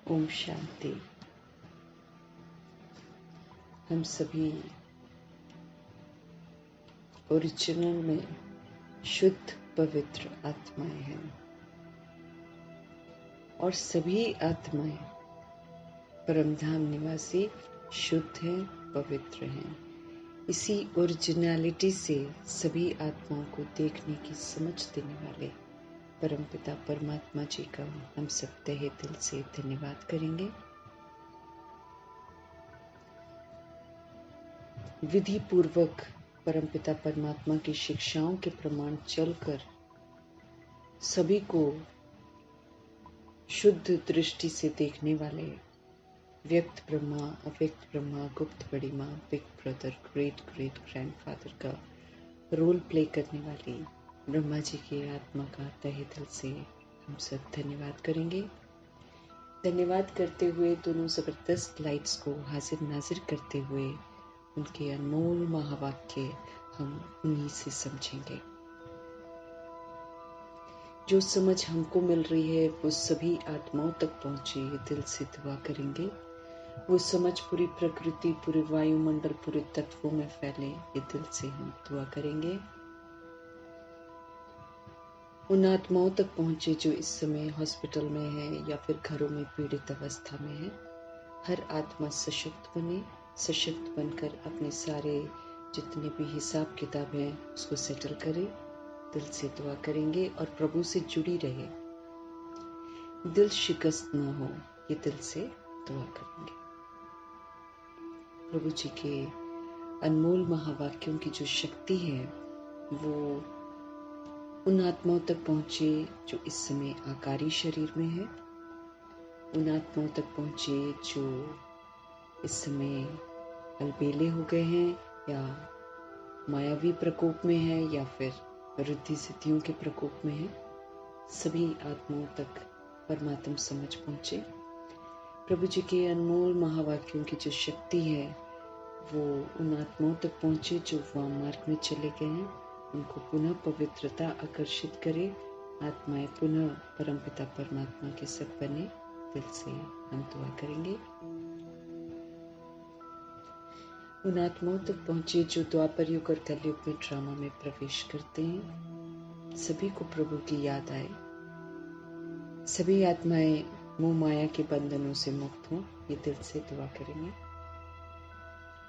ओम शांति। हम सभी ओरिजिनल में शुद्ध पवित्र आत्माएं हैं और सभी आत्माएं परमधाम निवासी शुद्ध हैं, पवित्र हैं। इसी ओरिजिनलिटी से सभी आत्माओं को देखने की समझ देने वाले परमपिता परमात्मा जी का हम सब तहे दिल से धन्यवाद करेंगे। विधि पूर्वक परमपिता परमात्मा की शिक्षाओं के प्रमाण चलकर सभी को शुद्ध दृष्टि से देखने वाले व्यक्त ब्रह्मा, अव्यक्त ब्रह्मा, गुप्त बड़ी माँ, big brother, great great grandfather का रोल प्ले करने वाली ब्रह्मा जी की आत्मा का तहे दिल से हम सब धन्यवाद करेंगे। धन्यवाद करते हुए दोनों जबरदस्त लाइट्स को हाजिर नाजिर करते हुए उनके अनमोल महावाक्य हम उन्हीं से समझेंगे। जो समझ हमको मिल रही है वो सभी आत्माओं तक पहुंचे, ये दिल से दुआ करेंगे। वो समझ पूरी प्रकृति, पूरे वायुमंडल, पूरे तत्वों में फैले, ये दिल से हम दुआ करेंगे। उन आत्माओं तक पहुंचे जो इस समय हॉस्पिटल में है या फिर घरों में पीड़ित अवस्था में है। हर आत्मा सशक्त बने, सशक्त बनकर अपने सारे जितने भी हिसाब किताब हैं उसको सेटल करे। दिल से दुआ करेंगे और प्रभु से जुड़ी रहे, दिल शिकस्त ना हो, ये दिल से दुआ करेंगे। प्रभु जी के अनमोल महावाक्यों की जो शक्ति है वो उन आत्माओं तक पहुंचे जो इस समय आकारी शरीर में है, उन आत्माओं तक पहुंचे जो इस समय अलबेले हो गए हैं या मायावी प्रकोप में है या फिर रिद्धि सिद्धियों के प्रकोप में है। सभी आत्माओं तक परमात्म समझ पहुंचे। प्रभु जी के अनमोल महावाक्यों की जो शक्ति है वो उन आत्माओं तक पहुंचे जो वाम मार्ग में चले गए हैं, उनको पुनः पवित्रता आकर्षित करे। आत्माएं पुनः परमपिता परमात्मा के सब बने। दिल से हम दुआ करेंगे। उन आत्माओं तक पहुंचे जो द्वापर युग और कलयुग में ड्रामा में प्रवेश करते हैं, सभी को प्रभु की याद आए। सभी आत्माएं मोह माया के बंधनों से मुक्त हों, ये दिल से दुआ करेंगे।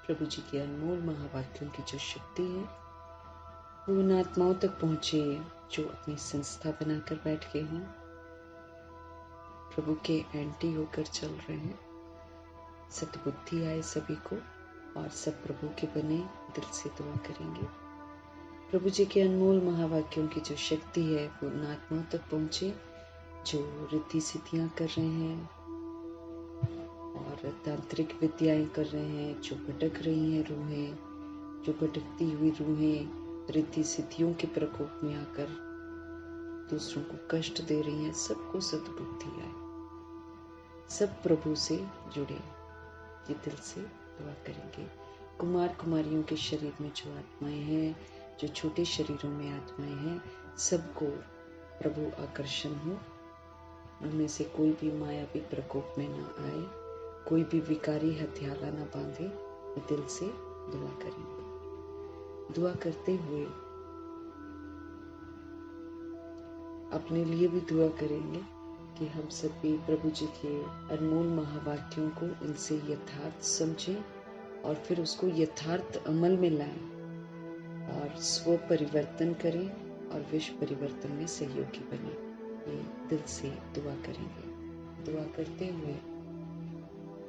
प्रभु जी के अनमोल महावाक्यों की जो शक्ति है वो उन आत्माओं तक पहुंचे जो अपनी संस्था बनाकर बैठ गए हैं, प्रभु के एंटी होकर चल रहे हैं। सद्बुद्धि आए सभी को और सब प्रभु के बने। दिल से दुआ करेंगे। प्रभु जी के अनमोल महावाक्यों की जो शक्ति है वो उन आत्माओं तक पहुंचे जो रिद्धि सिद्धियां कर रहे हैं और तांत्रिक विद्याएं कर रहे हैं, जो भटक रही हैं रूहें, जो भटकती हुई रूहें रिद्धि सिद्धियों के प्रकोप में आकर दूसरों को कष्ट दे रही हैं। सबको सद्बुद्धि आए, सब प्रभु से जुड़े, ये दिल से दुआ करेंगे। कुमार कुमारियों के शरीर में जो आत्माएं हैं, जो छोटे शरीरों में आत्माएं हैं, सबको प्रभु आकर्षण हो, उनमें से कोई भी मायावी प्रकोप में ना आए, कोई भी विकारी हथियाला ना बांधे। दिल से दुआ करेंगे। दुआ करते हुए अपने लिए भी दुआ करेंगे कि हम सभी प्रभु जी के अनमोल महावाक्यों को इनसे यथार्थ समझें और फिर उसको यथार्थ अमल में लाएं और स्व परिवर्तन करें और विश्व परिवर्तन में सहयोगी बने। ये दिल से दुआ करेंगे। दुआ करते हुए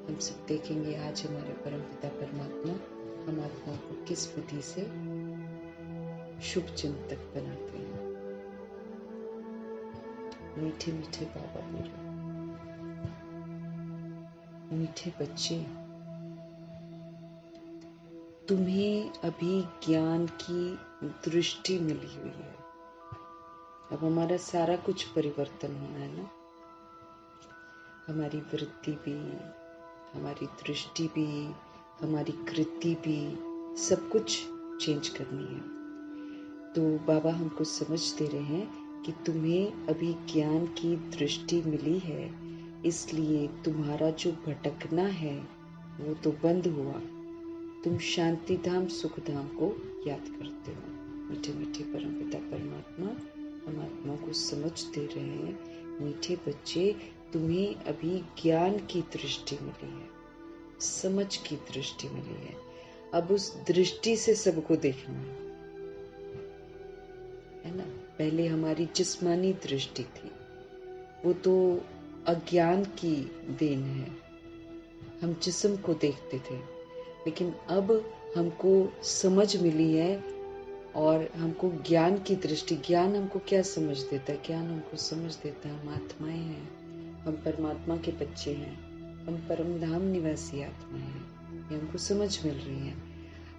हम सब देखेंगे आज हमारे परमपिता परमात्मा हम आत्माओं को किस विधि से शुभ चिंतक बनाते हैं। मीठे मीठे बाबा मेरे, मीठे बच्चे, तुम्हें अभी ज्ञान की दृष्टि मिली हुई है। अब हमारा सारा कुछ परिवर्तन होना है ना, हमारी वृत्ति भी, हमारी दृष्टि भी, हमारी कृति भी, सब कुछ चेंज करनी है। तो बाबा हमको समझ दे रहे हैं कि तुम्हें अभी ज्ञान की दृष्टि मिली है, इसलिए तुम्हारा जो भटकना है वो तो बंद हुआ। तुम शांति धाम सुख धाम को याद करते हो। मीठे मीठे परमपिता परमात्मा हम आत्मा को समझ दे रहे हैं। मीठे बच्चे, तुम्हें अभी ज्ञान की दृष्टि मिली है, समझ की दृष्टि मिली है। अब उस दृष्टि से सबको देखना है ना। पहले हमारी जिस्मानी दृष्टि थी, वो तो अज्ञान की देन है। हम जिस्म को देखते थे, लेकिन अब हमको समझ मिली है और हमको ज्ञान की दृष्टि। ज्ञान हमको क्या समझ देता है? ज्ञान हमको समझ देता है हम आत्माएं हैं, हम परमात्मा के बच्चे हैं, हम परम धाम निवासी आत्माएं हैं। ये हमको समझ मिल रही है।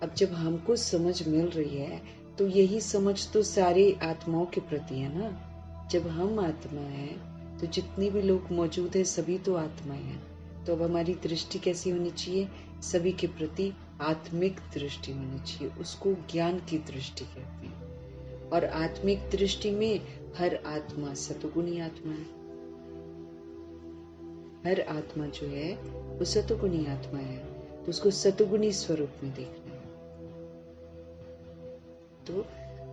अब जब हमको समझ मिल रही है तो यही समझ तो सारे आत्माओं के प्रति है ना। जब हम आत्मा हैं तो जितने भी लोग मौजूद हैं सभी तो आत्माएं हैं। तो अब हमारी दृष्टि कैसी होनी चाहिए? सभी के प्रति आत्मिक दृष्टि होनी चाहिए। उसको ज्ञान की दृष्टि कहते हैं। और आत्मिक दृष्टि में हर आत्मा सतोगुणी आत्मा है। हर आत्मा जो है वो सतोगुणी आत्मा है, तो उसको सतोगुणी स्वरूप में देखना है। तो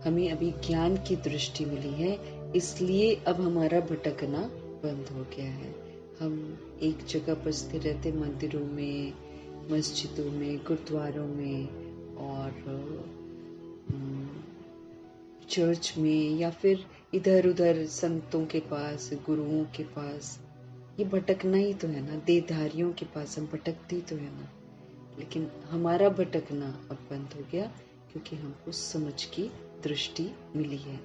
हमें अभी ज्ञान की दृष्टि मिली है, इसलिए अब हमारा भटकना बंद हो गया है। हम एक जगह बसते रहते, मंदिरों में, मस्जिदों में, गुरुद्वारों में और चर्च में, या फिर इधर उधर संतों के पास, गुरुओं के पास। ये भटकना ही तो है ना। देहधारियों के पास हम भटकते ही तो है ना। लेकिन हमारा भटकना अब बंद हो गया क्योंकि हमको समझ की दृष्टि मिली है।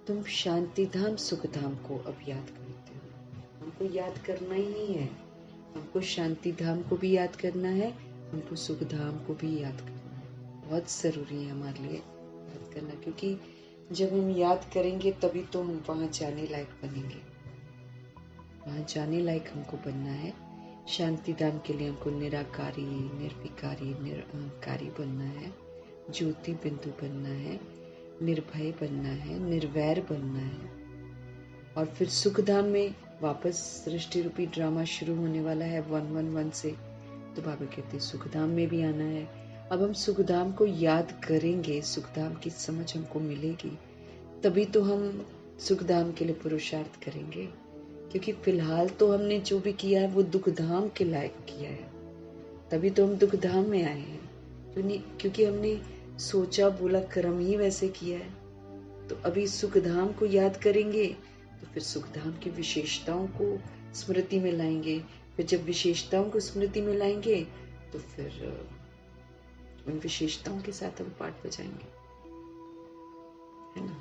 तुम शांति धाम सुख धाम को अब याद करते हो। हमको याद करना ही है। हमको शांति धाम को भी याद करना है, हमको सुख धाम को भी याद करना है। बहुत जरूरी है हमारे लिए याद करना, क्योंकि जब हम याद करेंगे तभी तो हम वहां जाने लायक बनेंगे। वहां जाने लायक हमको बनना है। शांति धाम के लिए हमको निराकारी, निर्विकारी, निरअहंकारी बनना है, ज्योति बिंदु बनना है, निर्भय बनना है, निर्वैर बनना है। और फिर सुख धाम में वापस सृष्टि रूपी ड्रामा शुरू होने वाला है 111 से। तो बाबा कहते सुख धाम में भी आना है। अब हम सुख धाम को याद करेंगे, सुख धाम की समझ हमको मिलेगी, तभी तो हम सुख धाम के लिए पुरुषार्थ करेंगे। क्योंकि फिलहाल तो हमने जो भी किया है वो दुख धाम के लायक किया है, तभी तो हम दुख धाम में आए हैं। क्योंकि हमने सोचा, बोला, कर्म ही वैसे किया है। तो अभी सुख धाम को याद करेंगे तो फिर सुख धाम की विशेषताओं को स्मृति में लाएंगे। फिर जब विशेषताओं को स्मृति में लाएंगे तो फिर उन विशेषताओं के साथ हम पाठ बजाएंगे, है ना।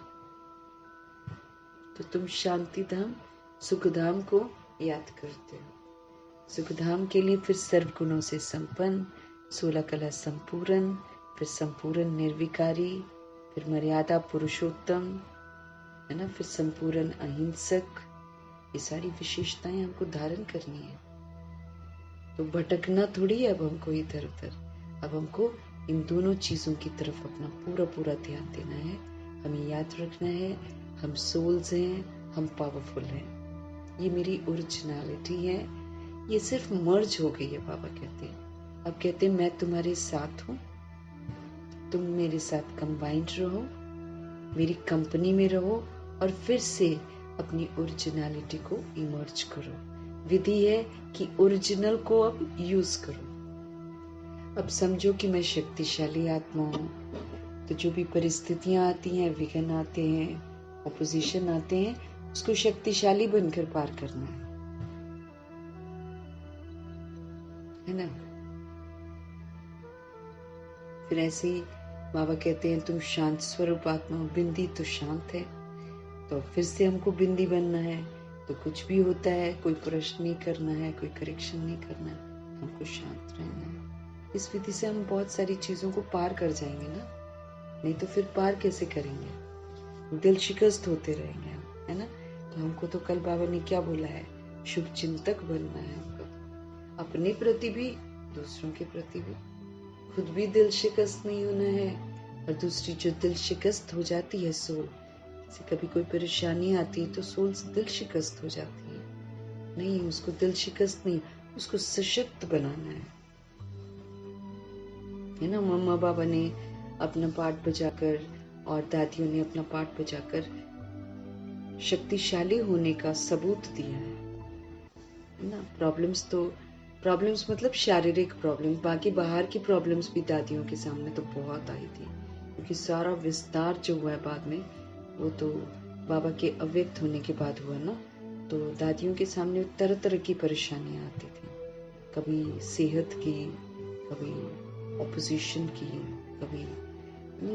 तो तुम शांति धाम सुख धाम को याद करते हो। सुख धाम के लिए फिर सर्व गुणों से संपन्न, 16 कला संपूर्ण, फिर संपूर्ण निर्विकारी, फिर मर्यादा पुरुषोत्तम, है ना, फिर संपूर्ण अहिंसक। ये सारी विशेषताएं हमको धारण करनी है। तो भटकना थोड़ी है अब हमको इधर उधर। अब हमको इन दोनों चीजों की तरफ अपना पूरा पूरा ध्यान देना है। हमें याद रखना है हम सोल्स हैं, हम पावरफुल हैं। ये मेरी ओरिजिनलिटी है। ये सिर्फ मर्ज हो गई है, बाबा कहते हैं। अब कहते हैं मैं तुम्हारे साथ हूँ, तुम मेरे साथ कंबाइंड रहो, मेरी कंपनी में रहो और फिर से अपनी ओरिजिनलिटी को इमर्ज करो। विधि है कि ओरिजिनल को अब यूज करो। अब समझो कि मैं शक्तिशाली आत्मा हूँ, तो जो भी परिस्थितियां आती हैं, विघ्न आते हैं, ऑपोजिशन आते हैं, उसको शक्तिशाली बनकर पार करना है ना। फिर ऐसे ही बाबा कहते हैं तुम शांत स्वरूप आत्मा हो। बिंदी तो शांत है, तो फिर से हमको बिंदी बनना है। तो कुछ भी होता है, कोई प्रश्न नहीं करना है, कोई करेक्शन नहीं करना है, हमको शांत रहना है। इस विधि से हम बहुत सारी चीजों को पार कर जाएंगे ना। नहीं तो फिर पार कैसे करेंगे? दिल शिकस्त होते रहेंगे हम, है ना। तो हमको तो कल बाबा ने क्या बोला है, शुभ चिंतक बनना है हमको, अपने प्रति भी, दूसरों के प्रति भी। खुद भी दिल शिकस्त नहीं होना है, और दूसरी जो दिल शिकस्त हो जाती है सोल से, कभी कोई परेशानी आती है तो सोल से दिल शिकस्त हो जाती है, नहीं, उसको दिल शिकस्त नहीं, उसको सशक्त बनाना है ना। मम्मा पापा ने अपना पार्ट बजाकर और दादियों ने अपना पार्ट बजाकर शक्तिशाली होने का सबूत दिया है ना। प्रॉब्लम्स मतलब शारीरिक प्रॉब्लम्स, बाकी बाहर की प्रॉब्लम्स भी दादियों के सामने तो बहुत आई थी, क्योंकि सारा विस्तार जो हुआ है बाद में वो तो बाबा के अव्यक्त होने के बाद हुआ ना। तो दादियों के सामने तरह तरह की परेशानियां आती थी, कभी सेहत की, कभी ऑपोजिशन की, कभी,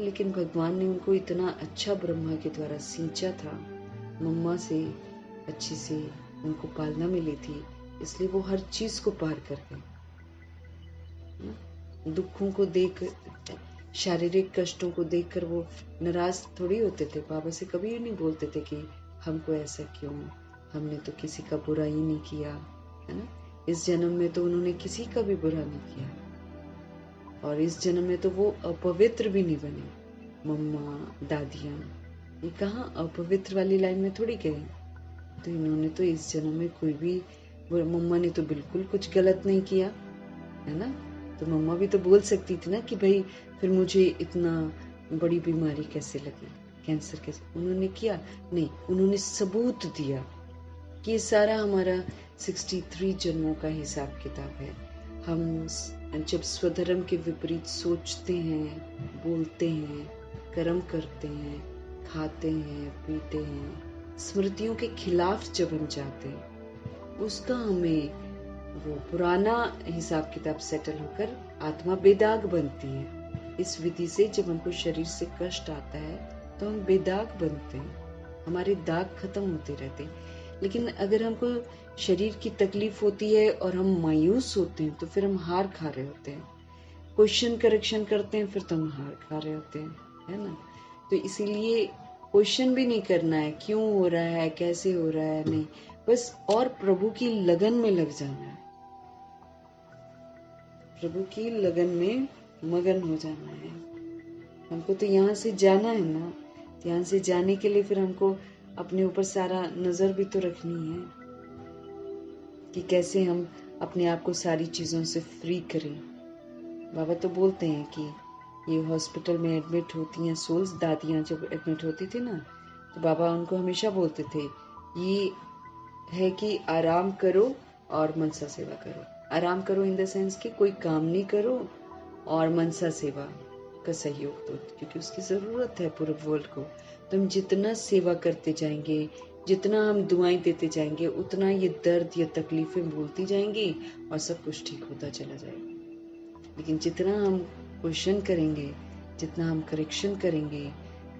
लेकिन भगवान ने उनको इतना अच्छा ब्रह्मा के द्वारा सींचा था, मम्मा से अच्छी से उनको पालना मिली थी, इसलिए वो हर चीज को पार कर गए। दुखों को देख, शारीरिक कष्टों को देखकर वो नाराज थोड़ी होते थे, बाबा से कभी नहीं बोलते थे कि हमको ऐसा क्यों, हमने तो किसी का बुरा ही नहीं किया, है ना। इस जन्म में तो उन्होंने किसी का भी बुरा नहीं किया, और इस जन्म में तो वो अपवित्र भी नहीं बने। मम्मा दादियाँ ये कहाँ अपवित्र वाली लाइन में थोड़ी गए, तो इन्होंने तो इस जन्म में कोई भी, मम्मा ने तो बिल्कुल कुछ गलत नहीं किया, है ना। तो मम्मा भी तो बोल सकती थी ना कि भाई फिर मुझे इतना बड़ी बीमारी कैसे लगी, कैंसर कैसे, उन्होंने किया नहीं, उन्होंने सबूत दिया कि ये सारा हमारा 63 जन्मों का हिसाब किताब है। हम जब स्वधर्म के विपरीत सोचते हैं, बोलते हैं, कर्म करते हैं, खाते हैं, पीते हैं, स्मृतियों के खिलाफ जब हम जाते हैं, उसका हमें वो पुराना हिसाब किताब सेटल होकर आत्मा बेदाग बनती है। इस विधि से जब हमको शरीर से कष्ट आता है तो हम बेदाग बनते हैं, हमारे दाग खत्म होते रहते हैं। लेकिन अगर हमको शरीर की तकलीफ होती है और हम मायूस होते हैं तो फिर हम हार खा रहे होते हैं, क्वेश्चन करेक्शन करते हैं फिर तो हम हार खा रहे होते हैं, है ना। तो इसीलिए क्वेश्चन भी नहीं करना है क्यों हो रहा है, कैसे हो रहा है, नहीं, बस और प्रभु की लगन में लग जाना है, प्रभु की लगन में मगन हो जाना है। हमको तो यहाँ से जाना है ना, यहाँ से जाने के लिए फिर हमको अपने ऊपर सारा नजर भी तो रखनी है कि कैसे हम अपने आप को सारी चीजों से फ्री करें। बाबा तो बोलते हैं कि ये हॉस्पिटल में एडमिट होती हैं सोल्स, दादियाँ जब एडमिट होती थी ना, तो बाबा उनको हमेशा बोलते थे ये है कि आराम करो और मनसा सेवा करो। आराम करो इन द सेंस कि कोई काम नहीं करो और मनसा सेवा का सहयोग दो, क्योंकि उसकी ज़रूरत है पूरे वर्ल्ड को। तो हम जितना सेवा करते जाएंगे, जितना हम दुआएं देते जाएंगे, उतना ये दर्द या तकलीफें भूलती जाएंगी और सब कुछ ठीक होता चला जाएगा। लेकिन जितना हम क्वेश्चन करेंगे, जितना हम करेक्शन करेंगे,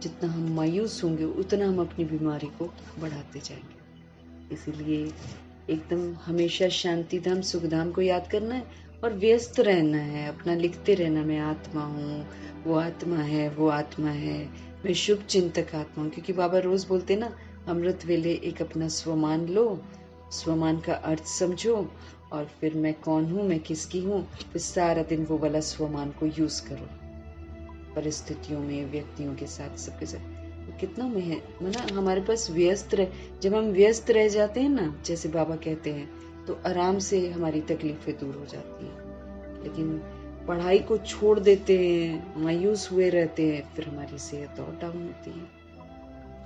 जितना हम मायूस होंगे, उतना हम अपनी बीमारी को बढ़ाते जाएंगे। इसीलिए एकदम हमेशा शांति धाम सुख धाम को याद करना है और व्यस्त रहना है, अपना लिखते रहना, मैं आत्मा हूँ, वो आत्मा है, वो आत्मा है, मैं शुभ चिंतक आत्मा हूँ। क्योंकि बाबा रोज बोलते ना, अमृत वेले एक अपना स्वमान लो, स्वमान का अर्थ समझो और फिर मैं कौन हूँ, मैं किसकी हूँ, फिर सारा दिन वो वाला स्वमान को यूज करो परिस्थितियों में, व्यक्तियों के साथ, सबके साथ। कितना मतलब हमारे पास व्यस्त रह, जब हम व्यस्त रह जाते हैं ना, जैसे बाबा कहते हैं, तो आराम से हमारी तकलीफें दूर हो जाती हैं। लेकिन पढ़ाई को छोड़ देते हैं, मायूस हुए रहते हैं, फिर हमारी सेहत और डाउन होती है।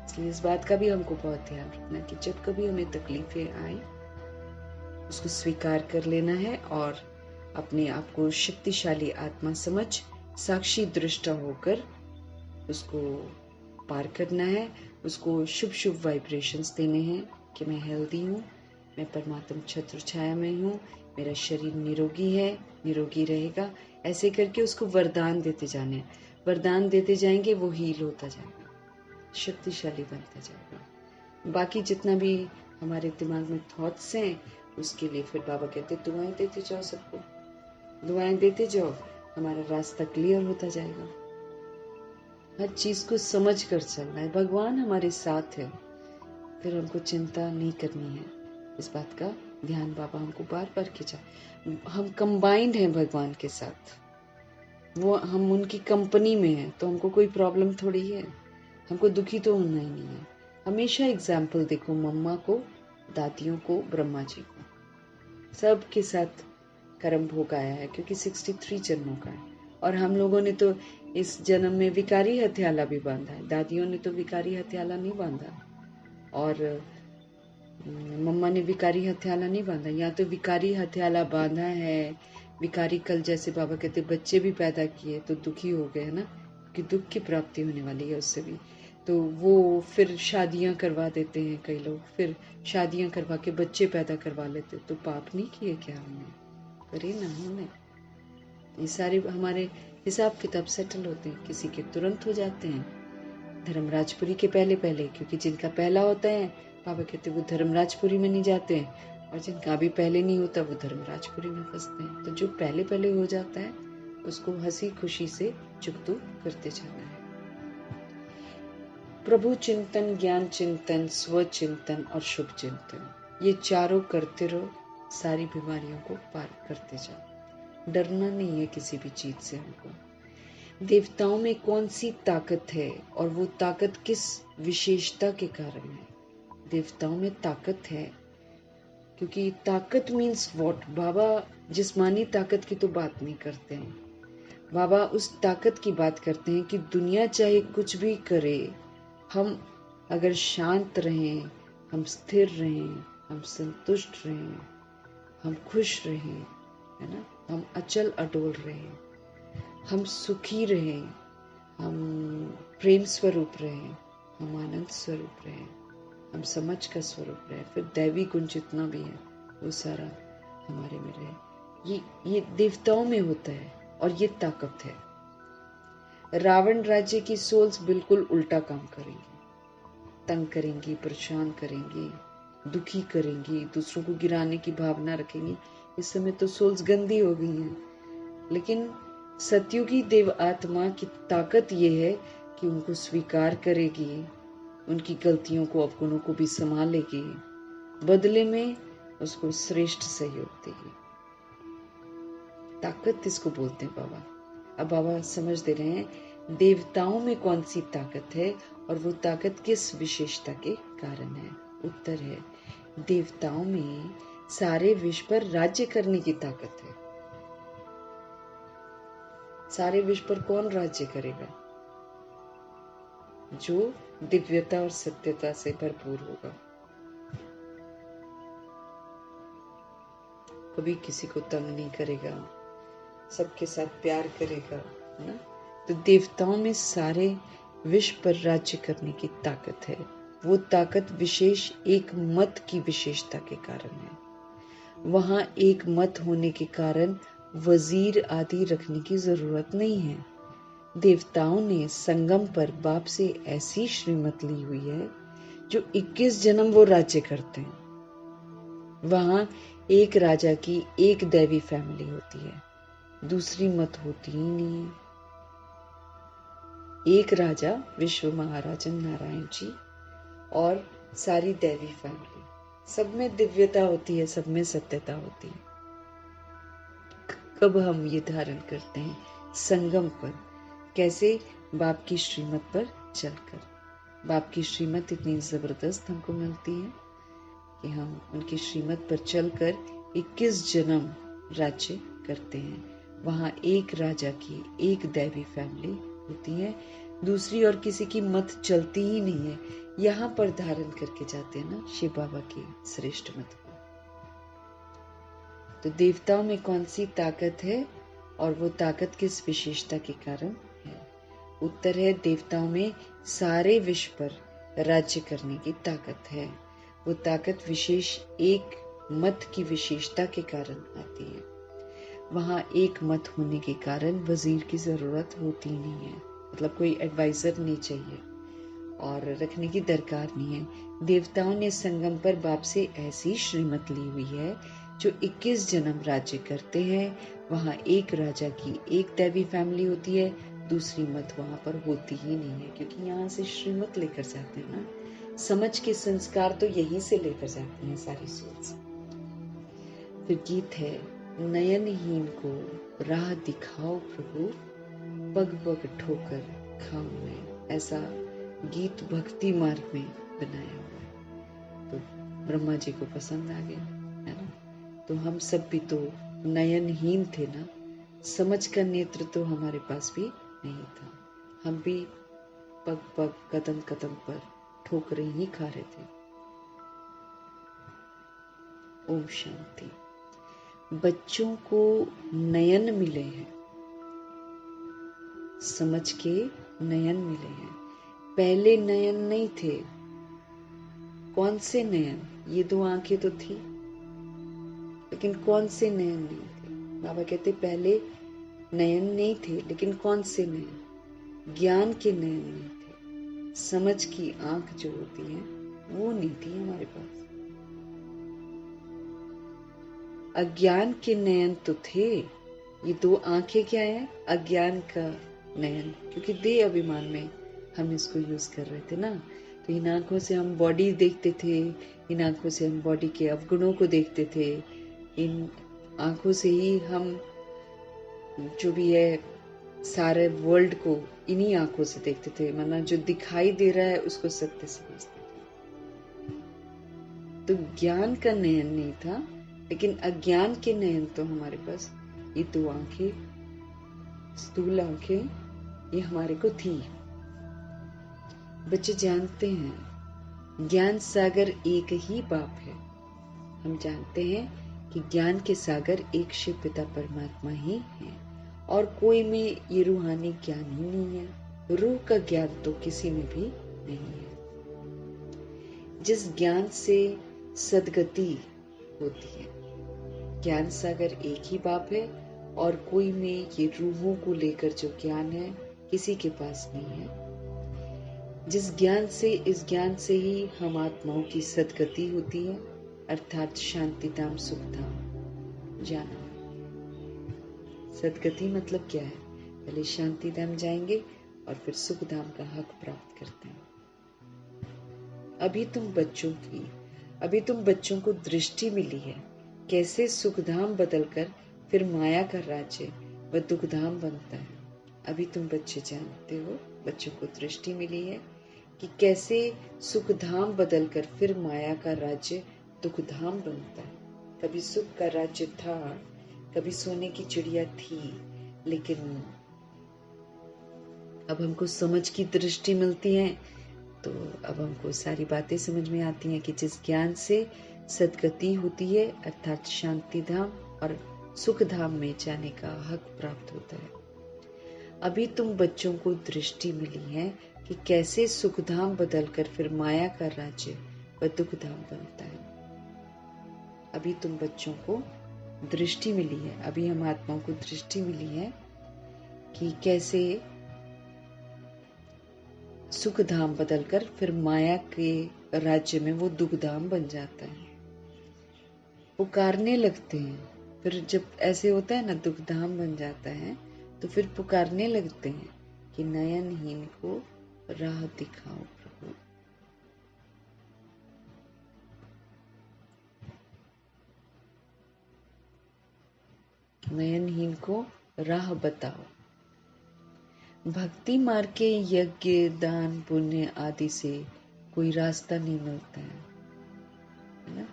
इसलिए इस बात का भी हमको बहुत ध्यान रखना कि जब कभी हमें तकलीफें आए, उसको स्वीकार कर लेना है और अपने आप को शक्तिशाली आत्मा समझ साक्षी दृष्टा होकर उसको पार करना है। उसको शुभ शुभ वाइब्रेशंस देने हैं कि मैं हेल्दी हूँ, मैं परमात्मा छत्र छाया में हूँ, मेरा शरीर निरोगी है, निरोगी रहेगा। ऐसे करके उसको वरदान देते जाने, वरदान देते जाएंगे, वो हील होता जाएगा, शक्तिशाली बनता जाएगा। बाकी जितना भी हमारे दिमाग में थॉट्स हैं, उसके लिए फिर बाबा कहते दुआएं देते जाओ, सबको दुआएं देते जाओ, हमारा रास्ता क्लियर होता जाएगा। हर चीज को समझ कर चलना है, भगवान हमारे साथ है, फिर हमको चिंता नहीं करनी है। इस बात का ध्यान बाबा हमको बार बार खिंचा, हम कंबाइंड हैं भगवान के साथ, वो हम उनकी कंपनी में हैं, तो हमको कोई प्रॉब्लम थोड़ी है, हमको दुखी तो होना ही नहीं है। हमेशा एग्जाम्पल देखो मम्मा को, दादियों को, ब्रह्मा जी को, सबके साथ कर्म भोग आया है, क्योंकि 63 जन्मों का है। और हम लोगों ने तो इस जन्म में विकारी हथियाला भी बांधा है, दादियों ने तो विकारी हथियाला नहीं बांधा, और मम्मा ने विकारी हथियाला नहीं बांधा। या तो विकारी हथियाला बांधा है, विकारी कल, जैसे बाबा कहते बच्चे भी पैदा किए तो दुखी हो गए, है ना, कि दुख की प्राप्ति होने वाली है उससे भी, तो वो फिर शादियां करवा देते हैं कई लोग, फिर शादियां करवा के बच्चे पैदा करवा लेते। तो पाप नहीं किए क्या हमने? करे ना हमने। ये सारे हमारे हिसाब किताब सेटल होते हैं, किसी के तुरंत हो जाते हैं धर्मराजपुरी के पहले पहले, क्योंकि जिनका पहला होता है बाबा कहते वो धर्मराजपुरी में नहीं जाते हैं, और जिनका अभी पहले नहीं होता वो धर्मराजपुरी में फंसते हैं। तो जो पहले पहले हो जाता है उसको हंसी खुशी से चुकतू करते जाना है। प्रभु चिंतन, ज्ञान चिंतन, स्व चिंतन और शुभ चिंतन, ये चारों करते रहो, सारी बीमारियों को पार करते जाओ। डरना नहीं है किसी भी चीज से हमको। देवताओं में कौन सी ताकत है और वो ताकत किस विशेषता के कारण है? देवताओं में ताकत है, क्योंकि ताकत मीन्स व्हाट? बाबा जिस्मानी ताकत की तो बात नहीं करते हैं, बाबा उस ताकत की बात करते हैं कि दुनिया चाहे कुछ भी करे, हम अगर शांत रहें, हम स्थिर रहें, हम संतुष्ट रहें, हम खुश रहें, है ना, हम अचल अडोल रहें, हम सुखी रहें, हम प्रेम स्वरूप रहें, हम आनंद स्वरूप रहें, हम समझ का स्वरूप रहें, फिर दैवी गुण जितना भी है वो सारा हमारे में रहे। ये देवताओं में होता है और ये ताकत है। रावण राज्य की सोल्स बिल्कुल उल्टा काम करेंगी, तंग करेंगी, परेशान करेंगी, दुखी करेंगी, दूसरों को गिराने की भावना रखेंगी। इस समय तो सोल्स गंदी हो गई हैं, लेकिन सतयुगी देव आत्मा की ताकत ये है कि उनको स्वीकार करेगी, उनकी गलतियों को, अवगुणों को भी संभालेगी, बदले में उसको श्रेष्ठ सहयोग देगी। ताकत इसको बोलते हैं बाबा। अब बाबा समझ दे रहे हैं देवताओं में कौन सी ताकत है और वो ताकत किस विशेषता के कारण है। उत्तर है, देवताओं में सारे विश्व पर राज्य करने की ताकत है। सारे विश्व पर कौन राज्य करेगा? जो दिव्यता और सत्यता से भरपूर होगा, कभी किसी को तंग नहीं करेगा, सबके साथ प्यार करेगा, है ना। तो देवताओं में सारे विश्व पर राज्य करने की ताकत है। वो ताकत विशेष एक मत की विशेषता के कारण है। वहां एक मत होने के कारण वजीर आदि रखने की जरूरत नहीं है। देवताओं ने संगम पर बाप से ऐसी श्रीमत ली हुई है जो 21 जन्म वो राज्य करते हैं। वहां एक राजा की एक दैवी फैमिली होती है, दूसरी मत होती ही नहीं है। एक राजा विश्व महाराजन नारायण जी और सारी दैवी फैमिली, सब में दिव्यता होती है, सब में सत्यता होती है। कब हम ये धारण करते हैं? संगम पर। कैसे? बाप की श्रीमत पर चलकर। बाप की श्रीमत इतनी जबरदस्त हमको मिलती है कि हम उनकी श्रीमत पर चलकर 21 जन्म राज्य करते हैं। वहां एक राजा की एक दैवी फैमिली होती है, दूसरी और किसी की मत चलती ही नहीं है। यहाँ पर धारण करके जाते हैं ना शिव बाबा की श्रेष्ठ मत को। तो देवताओं में कौन सी ताकत है और वो ताकत किस विशेषता के कारण है? उत्तर है, देवताओं में सारे विश्व पर राज्य करने की ताकत है। वो ताकत विशेष एक मत की विशेषता के कारण आती है। वहां एक मत होने के कारण वजीर की जरूरत होती नहीं है, मतलब कोई एडवाइजर नहीं चाहिए और रखने की दरकार नहीं है। देवताओं ने संगम पर बाप से ऐसी श्रीमत ली हुई है जो 21 जन्म राज्य करते हैं। वहां एक राजा की एक दैवी फैमिली होती है, दूसरी मत वहां पर होती ही नहीं है, क्योंकि यहाँ से श्रीमत लेकर जाते हैं ना, समझ के संस्कार तो यहीं से लेकर जाते हैं सारी सोच। फिर गीत है, नयनहीन को राह दिखाओ प्रभु, पग पग ठोकर खाऊं मैं। ऐसा गीत भक्ति मार्ग में बनाया हुआ है। तो ब्रह्मा जी को पसंद आ गया, है ना। तो हम सब भी तो नयनहीन थे ना, समझ का नेत्र तो हमारे पास भी नहीं था। हम भी पग पग कदम कदम पर ठोकरें ही खा रहे थे। ओम शांति। बच्चों को नयन मिले हैं, समझ के नयन मिले हैं। पहले नयन नहीं थे। कौन से नयन? ये 2 आंखें तो थी, लेकिन कौन से नयन नहीं थे। बाबा कहते पहले नयन नहीं थे, लेकिन कौन से नयन? ज्ञान के नयन नहीं थे। समझ की आंख जो होती है वो नहीं थी हमारे पास। अज्ञान के नयन तो थे। ये 2 आंखें क्या है? अज्ञान का नयन, क्योंकि देह अभिमान में हम इसको यूज कर रहे थे ना। तो इन आंखों से हम बॉडी देखते थे, इन आंखों से हम बॉडी के अवगुणों को देखते थे, इन आंखों से ही हम जो भी है सारे वर्ल्ड को इन्हीं आंखों से देखते थे। माना जो दिखाई दे रहा है उसको सत्य समझते थे। तो ज्ञान का नयन नहीं था, लेकिन अज्ञान के नयन तो हमारे पास ये 2 आंखें, स्थूल आंखें, ये हमारे को थी। बच्चे जानते हैं ज्ञान सागर एक ही बाप है। हम जानते हैं कि ज्ञान के सागर एक शिव पिता परमात्मा ही है, और कोई में ये रूहानी ज्ञान ही नहीं है। रूह का ज्ञान तो किसी में भी नहीं है। जिस ज्ञान से सदगति होती है, ज्ञान सागर एक ही बाप है, और कोई में ये रूहों को लेकर जो ज्ञान है किसी के पास नहीं है। जिस ज्ञान से, इस ज्ञान से ही हम आत्माओं की सदगति होती है, अर्थात शांति धाम सुख धाम जाना। सदगति मतलब क्या है? पहले शांति धाम जाएंगे और फिर सुख धाम का हक प्राप्त करते हैं। अभी तुम बच्चों को दृष्टि मिली है, कैसे सुखधाम बदलकर फिर माया का राज्य व दुखधाम बनता है। अभी तुम बच्चे जानते हो, बच्चों को दृष्टि मिली है कि कैसे सुखधाम बदलकर फिर माया का राज्य दुखधाम बनता है। कभी सुख का राज्य था, कभी सोने की चिड़िया थी, लेकिन अब हमको समझ की दृष्टि मिलती है, तो अब हमको सारी बातें समझ में आती हैं कि जिस ज्ञान से सदगति होती है, अर्थात शांति धाम और सुख धाम में जाने का हक प्राप्त होता है। अभी तुम बच्चों को दृष्टि मिली है कि कैसे सुखधाम बदलकर फिर माया का राज्य व दुखधाम बनता है। अभी तुम बच्चों को दृष्टि मिली है, अभी हम आत्माओं को दृष्टि मिली है कि कैसे सुख धाम बदलकर फिर माया के राज्य में वो दुखधाम बन जाता है। पुकारने लगते हैं, फिर जब ऐसे होता है ना, दुखधाम बन जाता है, तो फिर पुकारने लगते हैं कि नयनहीन को राह दिखाओ प्रभु। नयनहीन को राह बताओ। भक्ति मार्ग के यज्ञ दान पुण्य आदि से कोई रास्ता नहीं मिलता है ना।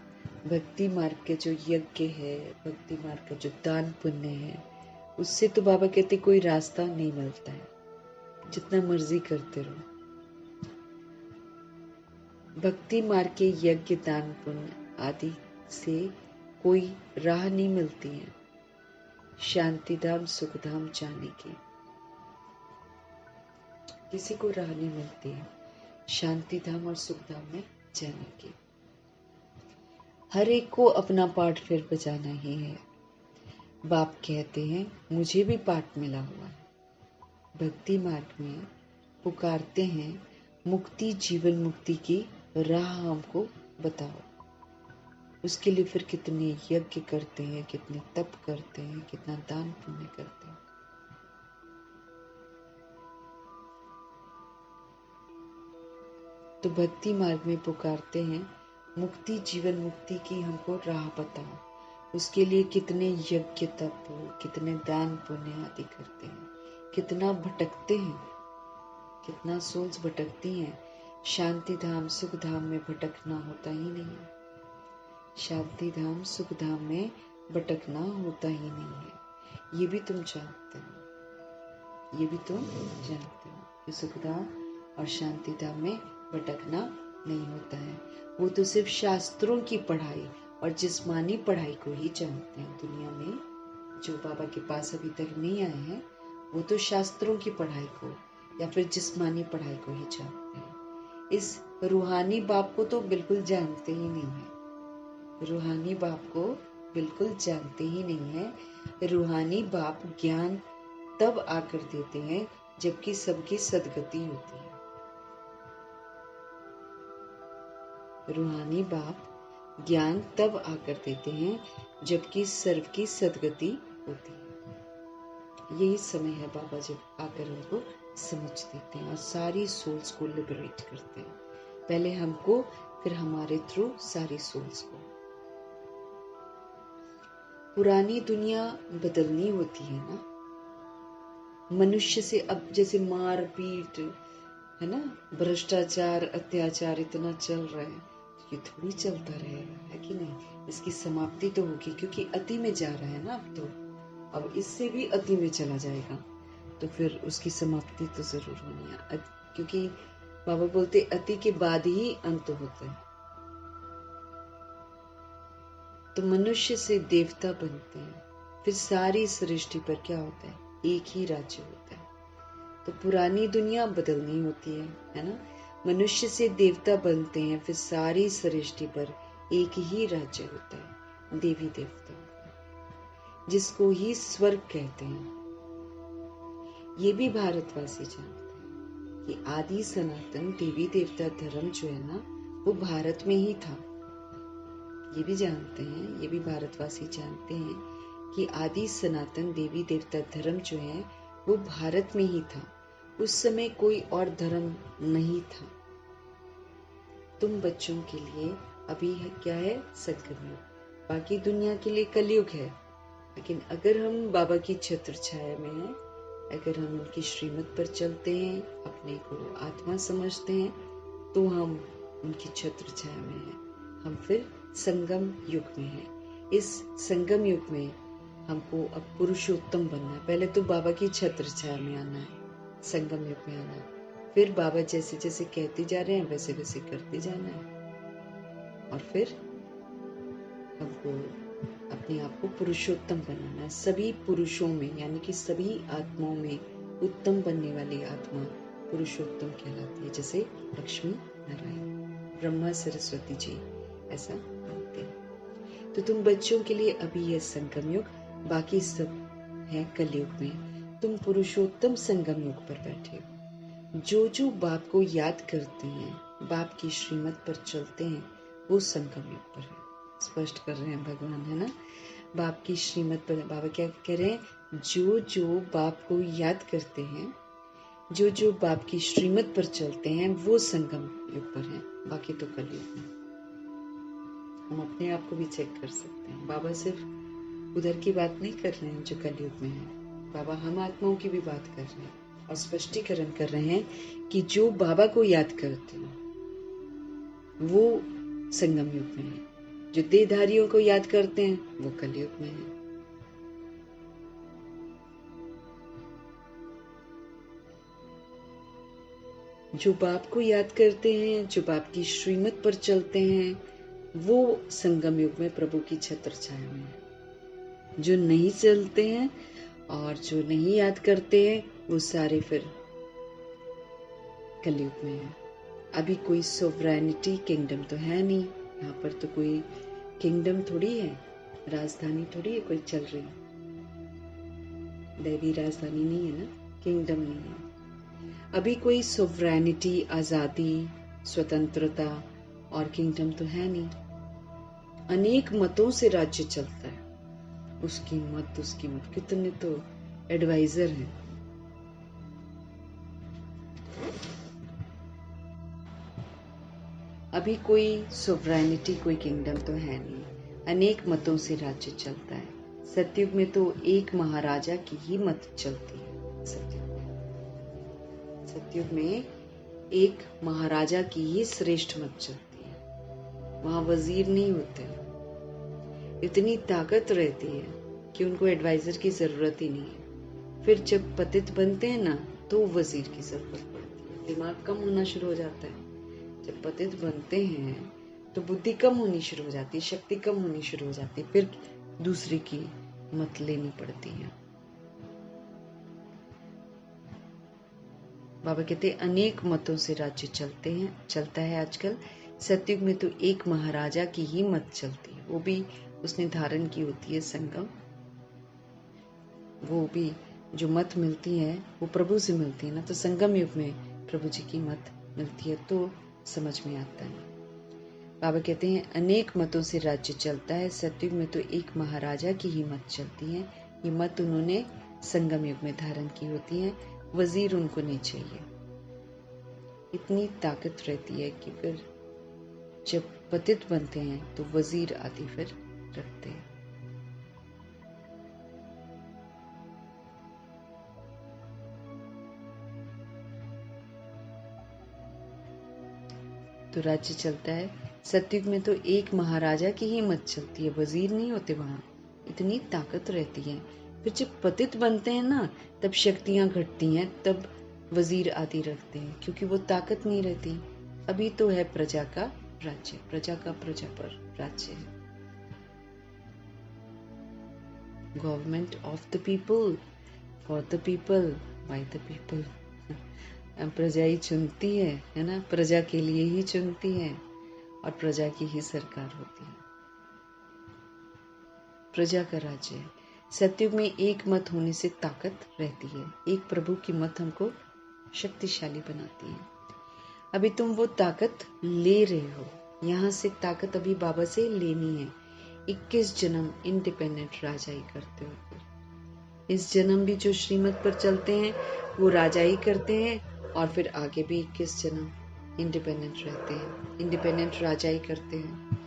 भक्ति मार्ग के जो यज्ञ है, भक्ति मार्ग का जो दान पुण्य है, उससे तो बाबा कहते कोई रास्ता नहीं मिलता है, जितना मर्जी करते रहो। भक्ति मार्ग के यज्ञ दान पुण्य आदि से कोई राह नहीं मिलती है शांति धाम सुख धाम जाने की। किसी को राह नहीं मिलती है शांति धाम और सुख धाम में जाने की। हर एक को अपना पाठ फिर बजाना ही है। बाप कहते हैं मुझे भी पाठ मिला हुआ है। भक्ति मार्ग में पुकारते हैं मुक्ति जीवन मुक्ति की राह हमको बताओ। उसके लिए फिर कितने यज्ञ करते हैं, कितने तप करते हैं, कितना दान पुण्य करते हैं। तो भक्ति मार्ग में पुकारते हैं मुक्ति जीवन मुक्ति की हमको राह बताओ। उसके लिए कितने यज्ञ तप, कितने दान पुण्य आदि करते हैं, कितना भटकते हैं, कितना सोल्स भटकती हैं। शांति धाम सुख धाम में भटकना होता ही नहीं। शांति धाम सुख धाम में भटकना होता ही नहीं है। ये भी तुम जानते हो, ये भी तुम जानते हो कि सुख धाम और शांति धाम में भटकना नहीं होता है। वो तो सिर्फ शास्त्रों की पढ़ाई और जिस्मानी पढ़ाई को ही जानते हैं। दुनिया में जो बाबा के पास अभी तक नहीं आए हैं वो तो शास्त्रों की पढ़ाई को या फिर जिस्मानी पढ़ाई को ही जानते हैं। इस रूहानी बाप को तो बिल्कुल जानते ही नहीं है। रूहानी बाप को बिल्कुल जानते ही नहीं है। रूहानी बाप ज्ञान तब आकर देते हैं जबकि सबकी सदगति होती है। रूहानी बाप ज्ञान तब आकर देते हैं जबकि सर्व की सदगति होती है। यही समय है बाबा जब आकर हमको समझ देते हैं और सारी सोल्स को लिबरेट करते हैं। पहले हमको, फिर हमारे थ्रू सारी सोल्स को। पुरानी दुनिया बदलनी होती है ना। मनुष्य से अब जैसे मार पीट है ना, भ्रष्टाचार अत्याचार इतना चल रहा है, ये थोड़ी चलता रहेगा, है कि नहीं। इसकी समाप्ति तो होगी, क्योंकि अति में जा रहा है ना अब इससे भी अति में चला जाएगा, तो फिर उसकी समाप्ति तो जरूर होनी है। क्योंकि बाबा बोलते अति के बाद ही अंत होता है। तो मनुष्य से देवता बनते हैं, फिर सारी सृष्टि पर क्या होता है, एक ही राज्य होता है। तो पुरानी दुनिया बदलनी होती है ना। मनुष्य से देवता बनते हैं, फिर सारी सृष्टि पर एक ही राज्य होता है, देवी देवता, जिसको ही स्वर्ग कहते हैं। ये भी भारतवासी जानते हैं कि आदि सनातन देवी देवता धर्म जो है ना, वो भारत में ही था। ये भी जानते हैं, ये भी भारतवासी जानते हैं कि आदि सनातन देवी देवता धर्म जो है वो भारत में ही था। उस समय कोई और धर्म नहीं था। तुम बच्चों के लिए अभी है क्या है, संगम युग, बाकी दुनिया के लिए कलयुग है। लेकिन अगर हम बाबा की छत्र छाया में हैं, अगर हम उनकी श्रीमत पर चलते हैं, अपने को आत्मा समझते हैं, तो हम उनकी छत्र छाया में हैं। हम फिर संगम युग में हैं। इस संगम युग में हमको अब पुरुषोत्तम बनना है। पहले तो बाबा की छत्र छाया में आना है, संगम युग में आना है। फिर बाबा जैसे जैसे कहते जा रहे हैं वैसे वैसे करते जाना है, और फिर हमको अपने आप को पुरुषोत्तम बनाना है। सभी पुरुषों में, यानी कि सभी आत्माओं में उत्तम बनने वाली आत्मा पुरुषोत्तम कहलाती है। जैसे लक्ष्मी नारायण, ब्रह्मा सरस्वती जी ऐसा बनते हैं। तो तुम बच्चों के लिए अभी यह संगम युग, बाकी सब है कलयुग में। तुम पुरुषोत्तम संगम युग पर बैठे हो। जो जो बाप को याद करते हैं, बाप की श्रीमत पर चलते हैं, वो संगम युग पर है। स्पष्ट कर रहे हैं भगवान, है ना। बाप की श्रीमत पर बाबा क्या कह रहे हैं, जो जो बाप को याद करते हैं, जो जो बाप की श्रीमत पर चलते हैं, वो संगम युग पर है, बाकी तो कलयुग में। हम अपने आप को भी चेक कर सकते हैं। बाबा सिर्फ उधर की बात नहीं कर रहे हैं जो कलयुग में है, बाबा हम आत्माओं की भी बात कर रहे हैं और स्पष्टीकरण कर रहे हैं कि जो बाबा को याद करते हैं वो संगम युग में है, जो देहधारियों को याद करते हैं वो कलयुग में है। जो बाप को याद करते हैं, जो बाप की श्रीमत पर चलते हैं, वो संगम युग में प्रभु की छत्र छाया में है। जो नहीं चलते हैं और जो नहीं याद करते हैं, वो सारे फिर कलयुग में है। अभी कोई सोवरेनिटी किंगडम तो है नहीं, यहाँ पर तो कोई किंगडम थोड़ी है, राजधानी थोड़ी है कोई चल रही, दैवी राजधानी नहीं है ना, किंगडम नहीं है। अभी कोई सोवरेनिटी, आजादी, स्वतंत्रता और किंगडम तो है नहीं। अनेक मतों से राज्य चलता है, उसकी मत, कितने तो एडवाइजर हैं। अभी कोई सोवरेनिटी, कोई किंगडम तो है नहीं, अनेक मतों से राज्य चलता है। सतयुग में तो एक महाराजा की ही मत चलती है। सतयुग में एक महाराजा की ही श्रेष्ठ मत चलती है। वहां वजीर नहीं होते, इतनी ताकत रहती है कि उनको एडवाइजर की जरूरत ही नहीं है। फिर जब पतित बनते हैं ना, तो वजीर की जरूरत पड़ती है। दिमाग कम होना शुरू हो जाता है। जब पतित बनते हैं तो बुद्धि कम होनी शुरू हो जाती है, शक्ति कम होनी शुरू हो जाती है, फिर दूसरे की मत लेनी पड़ती है। बाबा कहते हैं अनेक मतों से राज्य चलता है आजकल। सतयुग में तो एक महाराजा की ही मत चलती है, वो भी उसने धारण की होती है संगम। वो भी जो मत मिलती है वो प्रभु से मिलती है ना, तो संगम युग में प्रभु जी की मत मिलती है तो समझ में आता है। बाबा कहते हैं अनेक मतों से राज्य चलता है, सतयुग में तो एक महाराजा की ही मत चलती है। ये मत उन्होंने संगम युग में धारण की होती है, वजीर उनको नहीं चाहिए। इतनी ताकत रहती है कि फिर जब पतित बनते हैं तो वजीर आदि फिर रखते हैं। तो राज्य चलता है। सतयुग में तो एक महाराजा की ही मत चलती है, वजीर नहीं होते वहां। इतनी ताकत रहती है। फिर जब पतित बनते हैं ना, तब शक्तियां घटती हैं, तब वजीर आदि रखते हैं, क्योंकि वो ताकत नहीं रहती। अभी तो है प्रजा का राज्य, प्रजा का प्रजा पर राज्य है। Government of the people, for the people, by the people. प्रजा ही चुनती है ना, प्रजा के लिए ही चुनती है और प्रजा की ही सरकार होती है। प्रजा का राज्य है। सतयुग में एक मत होने से ताकत रहती है। एक प्रभु की मत हमको शक्तिशाली बनाती है। अभी तुम वो ताकत ले रहे हो, यहाँ से ताकत अभी बाबा से लेनी है। 21 जन्म इंडिपेंडेंट राजाई करते हो। इस जन्म भी जो श्रीमत पर चलते हैं वो राजाई करते हैं, और फिर आगे भी 21 जन्म इंडिपेंडेंट रहते हैं, इंडिपेंडेंट राजाई करते हैं।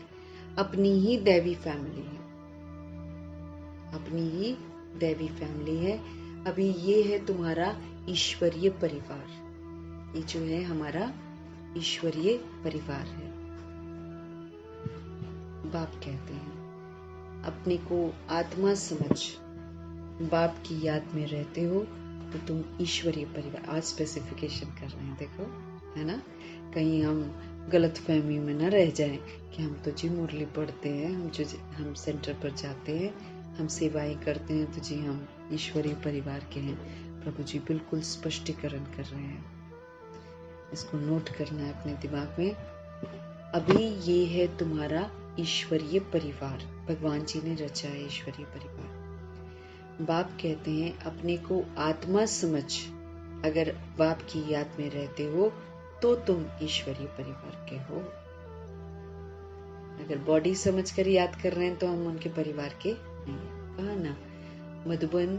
अपनी ही दैवी फैमिली है, अपनी ही दैवी फैमिली है। अभी ये है तुम्हारा ईश्वरीय परिवार। ये जो है हमारा ईश्वरीय परिवार है। बाप कहते हैं अपने को आत्मा समझ बाप की याद में रहते हो तो तुम ईश्वरीय परिवार। आज स्पेसिफिकेशन कर रहे हैं, देखो, है ना, कहीं हम गलत फहमी में न रह जाएं कि हम तो जी मुरली पढ़ते हैं, हम सेंटर पर जाते हैं, हम सेवाएं करते हैं, तो जी हम ईश्वरीय परिवार के हैं। प्रभु जी बिल्कुल स्पष्टीकरण कर रहे हैं, इसको नोट करना है अपने दिमाग में। अभी ये है तुम्हारा ईश्वरीय परिवार, भगवान जी ने रचा है ईश्वरीय परिवार। बाप कहते हैं अपने को आत्मा समझ अगर बाप की याद में रहते हो तो तुम ईश्वरीय परिवार के हो। अगर बॉडी समझकर याद कर रहे हैं तो हम उनके परिवार के नहीं। कहा ना, मधुबन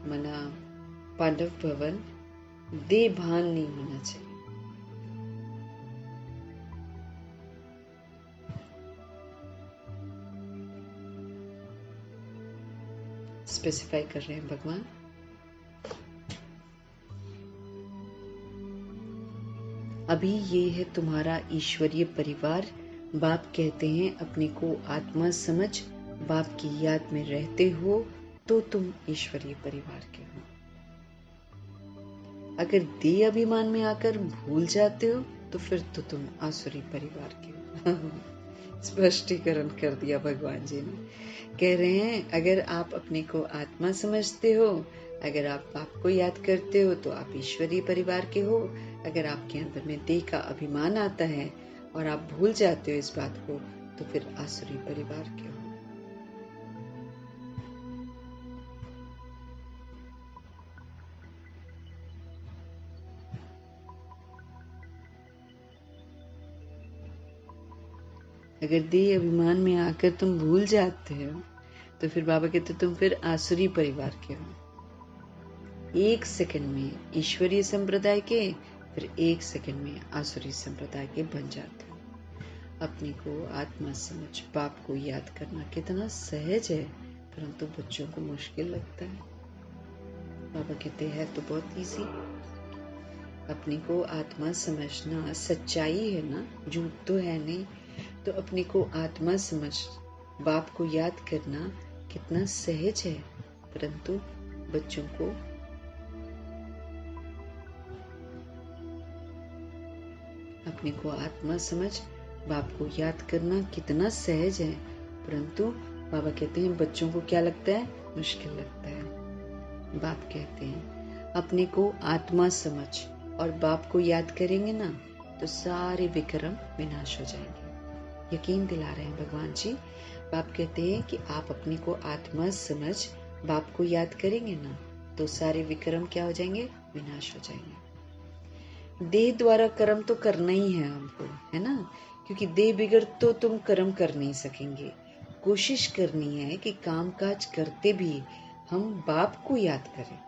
मना पांडव भवन, दे भान नहीं होना चाहिए। स्पेसिफाई कर रहे हैं भगवान। अभी ये है तुम्हारा ईश्वरीय परिवार। बाप कहते हैं अपने को आत्मा समझ बाप की याद में रहते हो तो तुम ईश्वरीय परिवार के हो। अगर देह अभिमान में आकर भूल जाते हो तो फिर तो तुम आसुरी परिवार के हो। स्पष्टीकरण कर दिया भगवान जी ने। कह रहे हैं अगर आप अपने को आत्मा समझते हो, अगर आप बाप को याद करते हो तो आप ईश्वरीय परिवार के हो। अगर आपके अंदर में देह का अभिमान आता है और आप भूल जाते हो इस बात को तो फिर आसुरी परिवार के हो। अगर देह अभिमान में आकर तुम भूल जाते हो तो फिर बाबा कहते तुम फिर आसुरी परिवार के हो। 1 सेकंड में ईश्वरीय संप्रदाय के, फिर 1 सेकंड में आसुरी संप्रदाय के बन जाते हो। अपने को आत्मा समझ बाप को याद करना कितना सहज है, परंतु बच्चों को मुश्किल लगता है। बाबा कहते हैं तो बहुत इजी। अपने को आत्मा समझना सच्चाई है ना, झूठ तो है नहीं। तो अपने को आत्मा समझ बाप को याद करना कितना सहज है, परंतु बच्चों को अपने को आत्मा समझ बाप को याद करना कितना सहज है, परंतु बाबा कहते हैं बच्चों को क्या लगता है? मुश्किल लगता है। बाप कहते हैं अपने को आत्मा समझ और बाप को याद करेंगे ना तो सारे विक्रम विनाश हो जाएंगे। यकीन दिला रहे हैं भगवान जी। बाप कहते हैं कि आप अपने को आत्मा समझ बाप को याद करेंगे ना तो सारे विक्रम क्या हो जाएंगे? विनाश हो जाएंगे। देह द्वारा कर्म तो करना ही है हमको, है ना, क्योंकि देह बिगड़ तो तुम कर्म कर नहीं सकेंगे। कोशिश करनी है कि काम काज करते भी हम बाप को याद करें।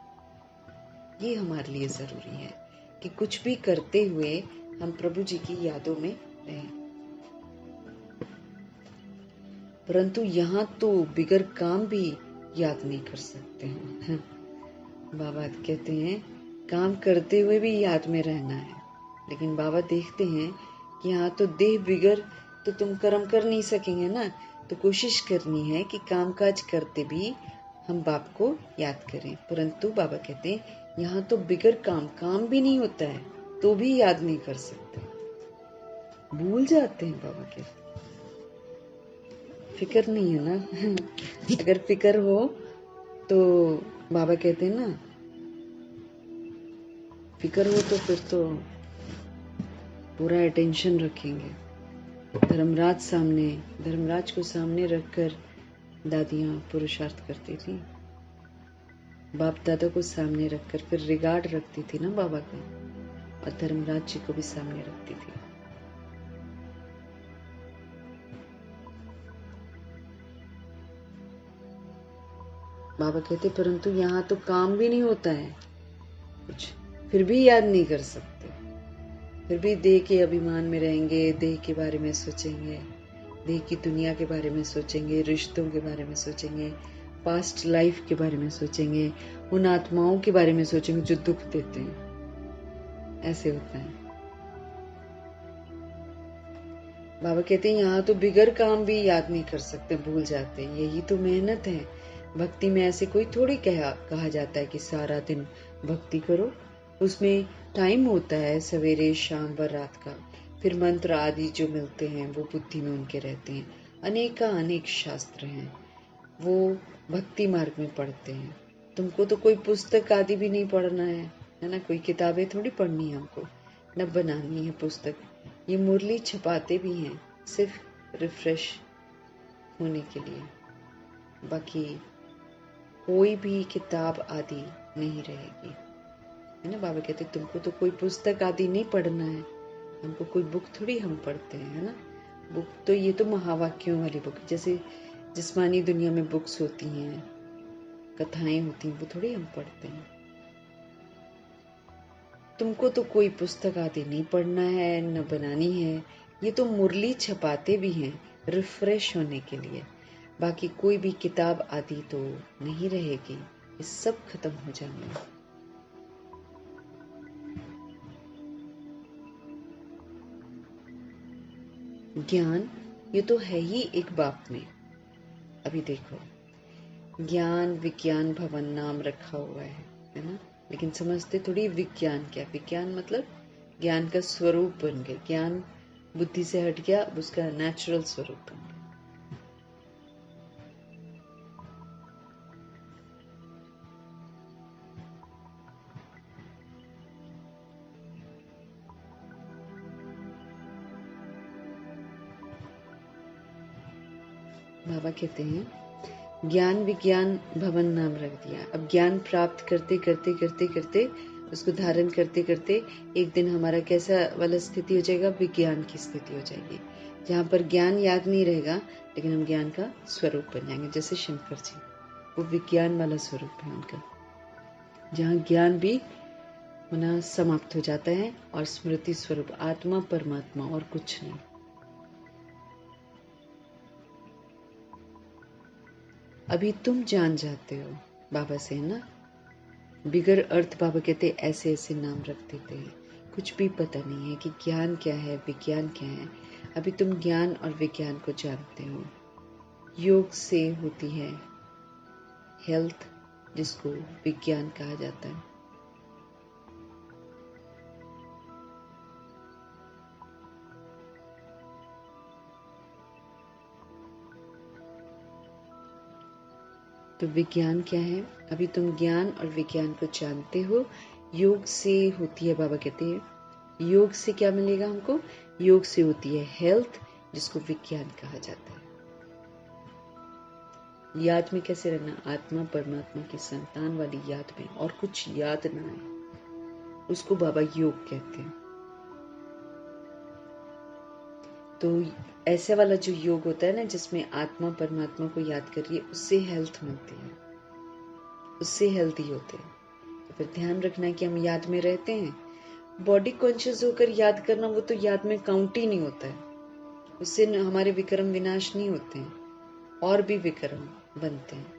ये हमारे लिए जरूरी है कि कुछ भी करते हुए हम प्रभु जी की यादों में रहें। परंतु यहाँ तो बिगर काम भी याद नहीं कर सकते हैं। बाबा कहते हैं काम करते हुए भी याद में रहना है, लेकिन बाबा देखते हैं कि यहाँ तो देह बिगड़ तो तुम कर्म कर नहीं सकेंगे ना, तो कोशिश करनी है कि काम काज करते भी हम बाप को याद करें। परंतु बाबा कहते हैं यहाँ तो बिगड़ काम भी नहीं होता है तो भी याद नहीं कर सकते, भूल जाते हैं। बाबा कहते फिक्र नहीं है ना। अगर फिक्र हो तो बाबा कहते हैं ना, फिक्र हो तो फिर तो पूरा अटेंशन रखेंगे। धर्मराज को सामने रखकर दादियां पुरुषार्थ करती थी, बाप दादा को सामने रखकर फिर रिगार्ड रखती थी ना बाबा का, और धर्मराज जी को भी सामने रखती थी। बाबा कहते परंतु यहाँ तो काम भी नहीं होता है कुछ, फिर भी याद नहीं कर सकते, फिर भी देह के अभिमान में रहेंगे, देह के बारे में सोचेंगे, देह की दुनिया के बारे में सोचेंगे, रिश्तों के बारे में सोचेंगे, पास्ट लाइफ के बारे में सोचेंगे, उन आत्माओं के बारे में सोचेंगे जो दुख देते हैं। ऐसे होता है। बाबा कहते हैं यहाँ तो बिगर काम भी याद नहीं कर सकते, भूल जाते हैं। यही तो मेहनत है। भक्ति में ऐसे कोई थोड़ी कहा जाता है कि सारा दिन भक्ति करो। उसमें टाइम होता है, सवेरे शाम व रात का। फिर मंत्र आदि जो मिलते हैं वो बुद्धि में उनके रहते हैं। अनेक शास्त्र हैं, वो भक्ति मार्ग में पढ़ते हैं। तुमको तो कोई पुस्तक आदि भी नहीं पढ़ना है ना, कोई किताबें थोड़ी पढ़नी है हमको, न बनानी है पुस्तक। ये मुरली छपाते भी हैं सिर्फ रिफ्रेश होने के लिए, बाकी कोई भी किताब आदि नहीं रहेगी, है ना। बाबा कहते तुमको तो कोई पुस्तक आदि नहीं पढ़ना है, हमको कोई बुक थोड़ी हम पढ़ते हैं, है ना। बुक तो ये तो महावाक्यों वाली बुक, जैसे जिस्मानी दुनिया में बुक्स होती हैं, कथाएं होती हैं, वो थोड़ी हम पढ़ते हैं। तुमको तो कोई पुस्तक आदि नहीं पढ़ना है, न बनानी है। ये तो मुरली छपाते भी हैं रिफ्रेश होने के लिए, बाकी कोई भी किताब आदि तो नहीं रहेगी, ये सब खत्म हो जाएंगे। ज्ञान ये तो है ही एक बाप में। अभी देखो, ज्ञान विज्ञान भवन नाम रखा हुआ है ना, लेकिन समझते थोड़ी विज्ञान क्या। विज्ञान मतलब ज्ञान का स्वरूप बन गया, ज्ञान बुद्धि से हट गया, अब उसका नेचुरल स्वरूप बन गया। बाबा कहते हैं ज्ञान विज्ञान भवन नाम रख दिया। अब ज्ञान प्राप्त करते करते करते करते उसको धारण करते करते एक दिन हमारा कैसा वाला स्थिति हो जाएगा? विज्ञान की स्थिति हो जाएगी, जहाँ पर ज्ञान याद नहीं रहेगा, लेकिन हम ज्ञान का स्वरूप बन जाएंगे। जैसे शंकर जी, वो विज्ञान वाला स्वरूप है उनका, जहाँ ज्ञान भी होना समाप्त हो जाता है और स्मृति स्वरूप आत्मा परमात्मा और कुछ नहीं। अभी तुम जान जाते हो बाबा से, है ना। बिगर अर्थ बाबा कहते ऐसे ऐसे नाम रख देते हैं, कुछ भी पता नहीं है कि ज्ञान क्या है, विज्ञान क्या है। अभी तुम ज्ञान और विज्ञान को जानते हो। योग से होती है हेल्थ, जिसको विज्ञान कहा जाता है। तो विज्ञान क्या है? अभी तुम ज्ञान और विज्ञान को जानते हो। योग से होती है, बाबा कहते हैं योग से क्या मिलेगा हमको? योग से होती है हेल्थ, जिसको विज्ञान कहा जाता है। याद में कैसे रहना? आत्मा परमात्मा की संतान वाली याद में, और कुछ याद ना आए, उसको बाबा योग कहते हैं। तो ऐसा वाला जो योग होता है ना, जिसमें आत्मा परमात्मा को याद करिए, उससे हेल्थ मिलती है, उससे हेल्दी होते हैं। तो फिर ध्यान रखना कि हम याद में रहते हैं। बॉडी कॉन्शियस होकर याद करना, वो तो याद में काउंट ही नहीं होता है। उससे हमारे विक्रम विनाश नहीं होते हैं, और भी विक्रम बनते हैं।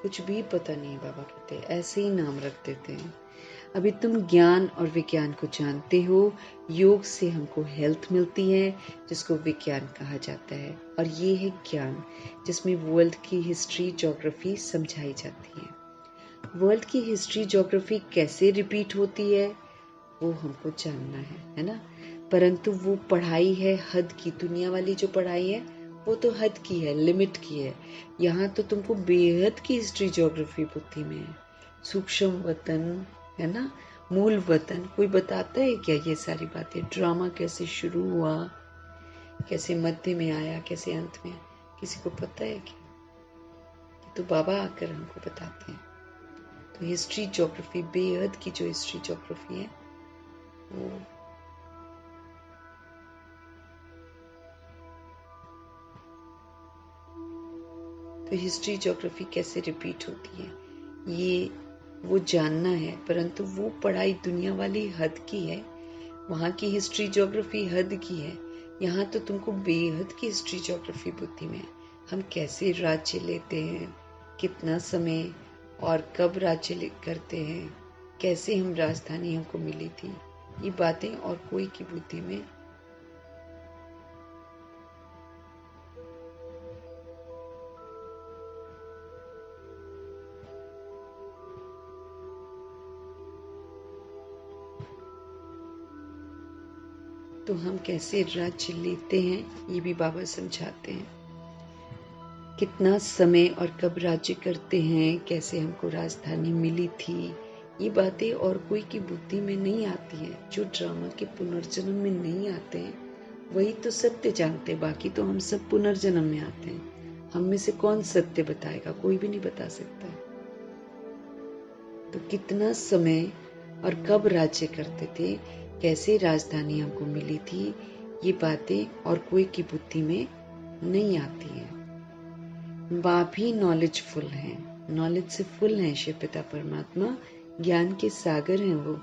कुछ भी पता नहीं, बाबा कहते ऐसे ही नाम रख देते हैं। अभी तुम ज्ञान और विज्ञान को जानते हो। योग से हमको हेल्थ मिलती है, जिसको विज्ञान कहा जाता है। और ये है ज्ञान, जिसमें वर्ल्ड की हिस्ट्री ज्योग्राफी समझाई जाती है। वर्ल्ड की हिस्ट्री ज्योग्राफी कैसे रिपीट होती है, वो हमको जानना है ना। परंतु वो पढ़ाई है हद की, दुनिया वाली जो पढ़ाई है वो तो हद की है, लिमिट की है। यहाँ तो तुमको बेहद की हिस्ट्री ज्योग्राफी बुद्धि में है। सूक्ष्म वतन है ना, मूल वतन, कोई बताता है क्या ये सारी बातें? ड्रामा कैसे शुरू हुआ, कैसे मध्य में आया, कैसे अंत में, किसी को पता है क्या? तो बाबा आकर हमको बताते हैं। तो हिस्ट्री ज्योग्राफी, बेहद की जो हिस्ट्री ज्योग्राफी है वो तो हिस्ट्री ज्योग्राफी कैसे रिपीट होती है, ये वो जानना है। परंतु वो पढ़ाई दुनिया वाली हद की है, वहाँ की हिस्ट्री ज्योग्राफी हद की है। यहाँ तो तुमको बेहद की हिस्ट्री ज्योग्राफी बुद्धि में है। हम कैसे राज्य लेते हैं, कितना समय और कब राज्य करते हैं, कैसे हम राजधानी हमको मिली थी, ये बातें और कोई की बुद्धि में तो हम कैसे राज्य लेते हैं, ये भी बाबा समझाते हैं। कितना समय और कब राज्य करते हैं, कैसे हमको राजधानी मिली थी, ये बातें और कोई की बुद्धि में नहीं आती हैं। जो ड्रामा के पुनर्जन्म में नहीं आते हैं, वही तो सत्य जानते हैं। बाकी तो हम सब पुनर्जन्म में आते हैं। हम में से कौन सत्य बताएगा? कोई भी नहीं बता सकता है। तो कितना समय और कब राज्य करते थे, कैसे राजधानी हमको मिली थी, ये बातें और कोई की बुद्धि में नहीं आती है। बाप ही नॉलेजफुल हैं, नॉलेज से फुल हैं। शिव पिता परमात्मा ज्ञान के सागर हैं वो।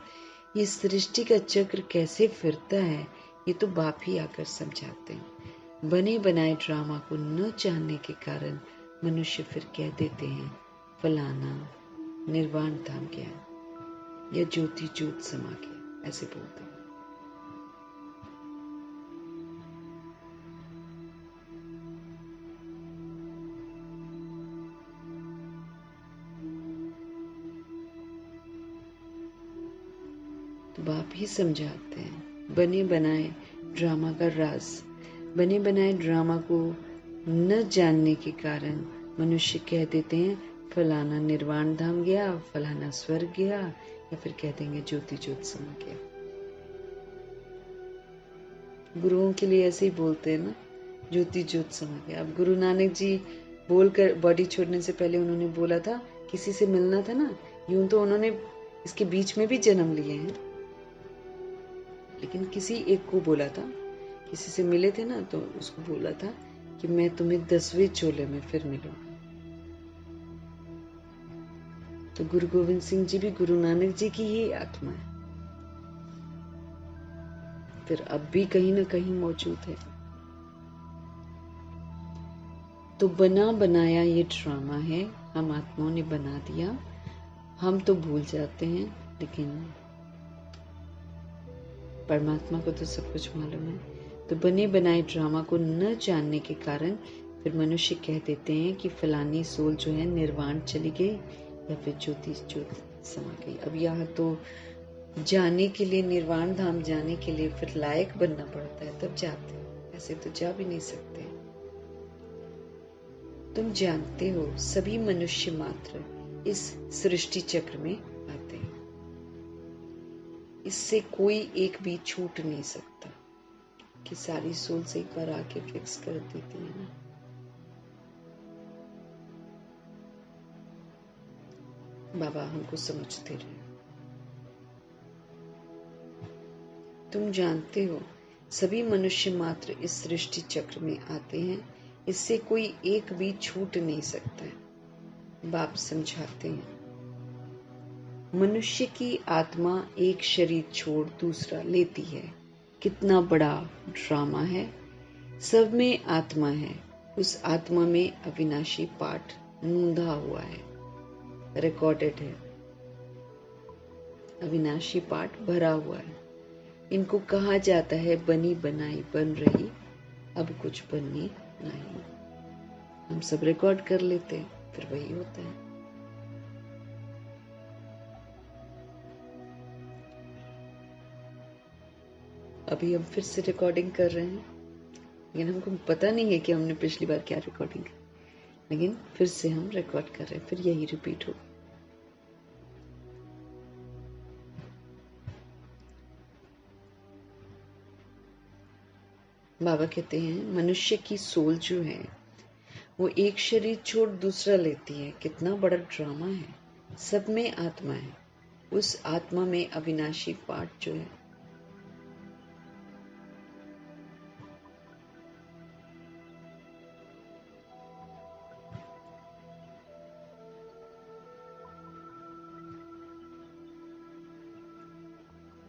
ये सृष्टि का चक्र कैसे फिरता है, ये तो बाप ही आकर समझाते हैं। बने बनाए ड्रामा को न जानने के कारण मनुष्य फिर कह देते हैं फलाना निर्वाण धाम गया या ज्योति ज्योत समा गया, ऐसे बोलते हैं। तो बाप ही समझाते हैं बने बनाए ड्रामा का राज। बने बनाए ड्रामा को न जानने के कारण मनुष्य कह देते हैं फलाना निर्वाण धाम गया, फलाना स्वर्ग गया, या फिर कह देंगे ज्योति ज्योत समा गया। गुरुओं के लिए ऐसे ही बोलते हैं ना, ज्योति ज्योत समा गया। अब गुरु नानक जी बोलकर बॉडी छोड़ने से पहले उन्होंने बोला था किसी से मिलना था ना, यूं तो उन्होंने इसके बीच में भी जन्म लिए हैं, लेकिन किसी एक को बोला था, किसी से मिले थे ना, तो उसको बोला था कि मैं तुम्हें 10वें चोले में फिर मिलूंगा। तो गुरु गोविंद सिंह जी भी गुरु नानक जी की ही आत्मा है, फिर अब भी कहीं ना कहीं मौजूद है। तो बना बनाया ये ड्रामा है, हम आत्माओं ने बना दिया। हम तो भूल जाते हैं, लेकिन परमात्मा को तो सब कुछ मालूम है। तो बने बनाए ड्रामा को न जानने के कारण फिर मनुष्य कह देते हैं कि फलानी सोल जो है निर्वाण चली गई या फिर ज्योति ज्योति समा गई। अब यहाँ तो जाने के लिए, निर्वाण धाम जाने के लिए फिर लायक बनना पड़ता है, तब जाते हैं, ऐसे तो जा भी नहीं सकते। तुम जानते हो सभी मनुष्य मात्र इस सृष्टि चक्र में आते हैं, इससे कोई एक भी छूट नहीं सकता कि सारी सोल से एक बार आके फिक्स कर देती है ना। बाबा हमको समझते रहे। तुम जानते हो सभी मनुष्य मात्र इस सृष्टि चक्र में आते हैं, इससे कोई एक भी छूट नहीं सकता है। बाप समझाते हैं, मनुष्य की आत्मा एक शरीर छोड़ दूसरा लेती है। कितना बड़ा ड्रामा है। सब में आत्मा है, उस आत्मा में अविनाशी पाठ नूंधा हुआ है, रिकॉर्डेड है, अविनाशी पाठ भरा हुआ है। इनको कहा जाता है बनी बनाई बन रही, अब कुछ बननी नहीं। हम सब रिकॉर्ड कर लेते हैं, फिर वही होता है। अभी हम फिर से रिकॉर्डिंग कर रहे हैं, लेकिन हमको पता नहीं है कि हमने पिछली बार क्या रिकॉर्डिंग की, लेकिन फिर से हम रिकॉर्ड कर रहे हैं, फिर यही रिपीट होगा। बाबा कहते हैं मनुष्य की सोल जो है वो एक शरीर छोड़ दूसरा लेती है। कितना बड़ा ड्रामा है। सब में आत्मा है, उस आत्मा में अविनाशी पाठ जो है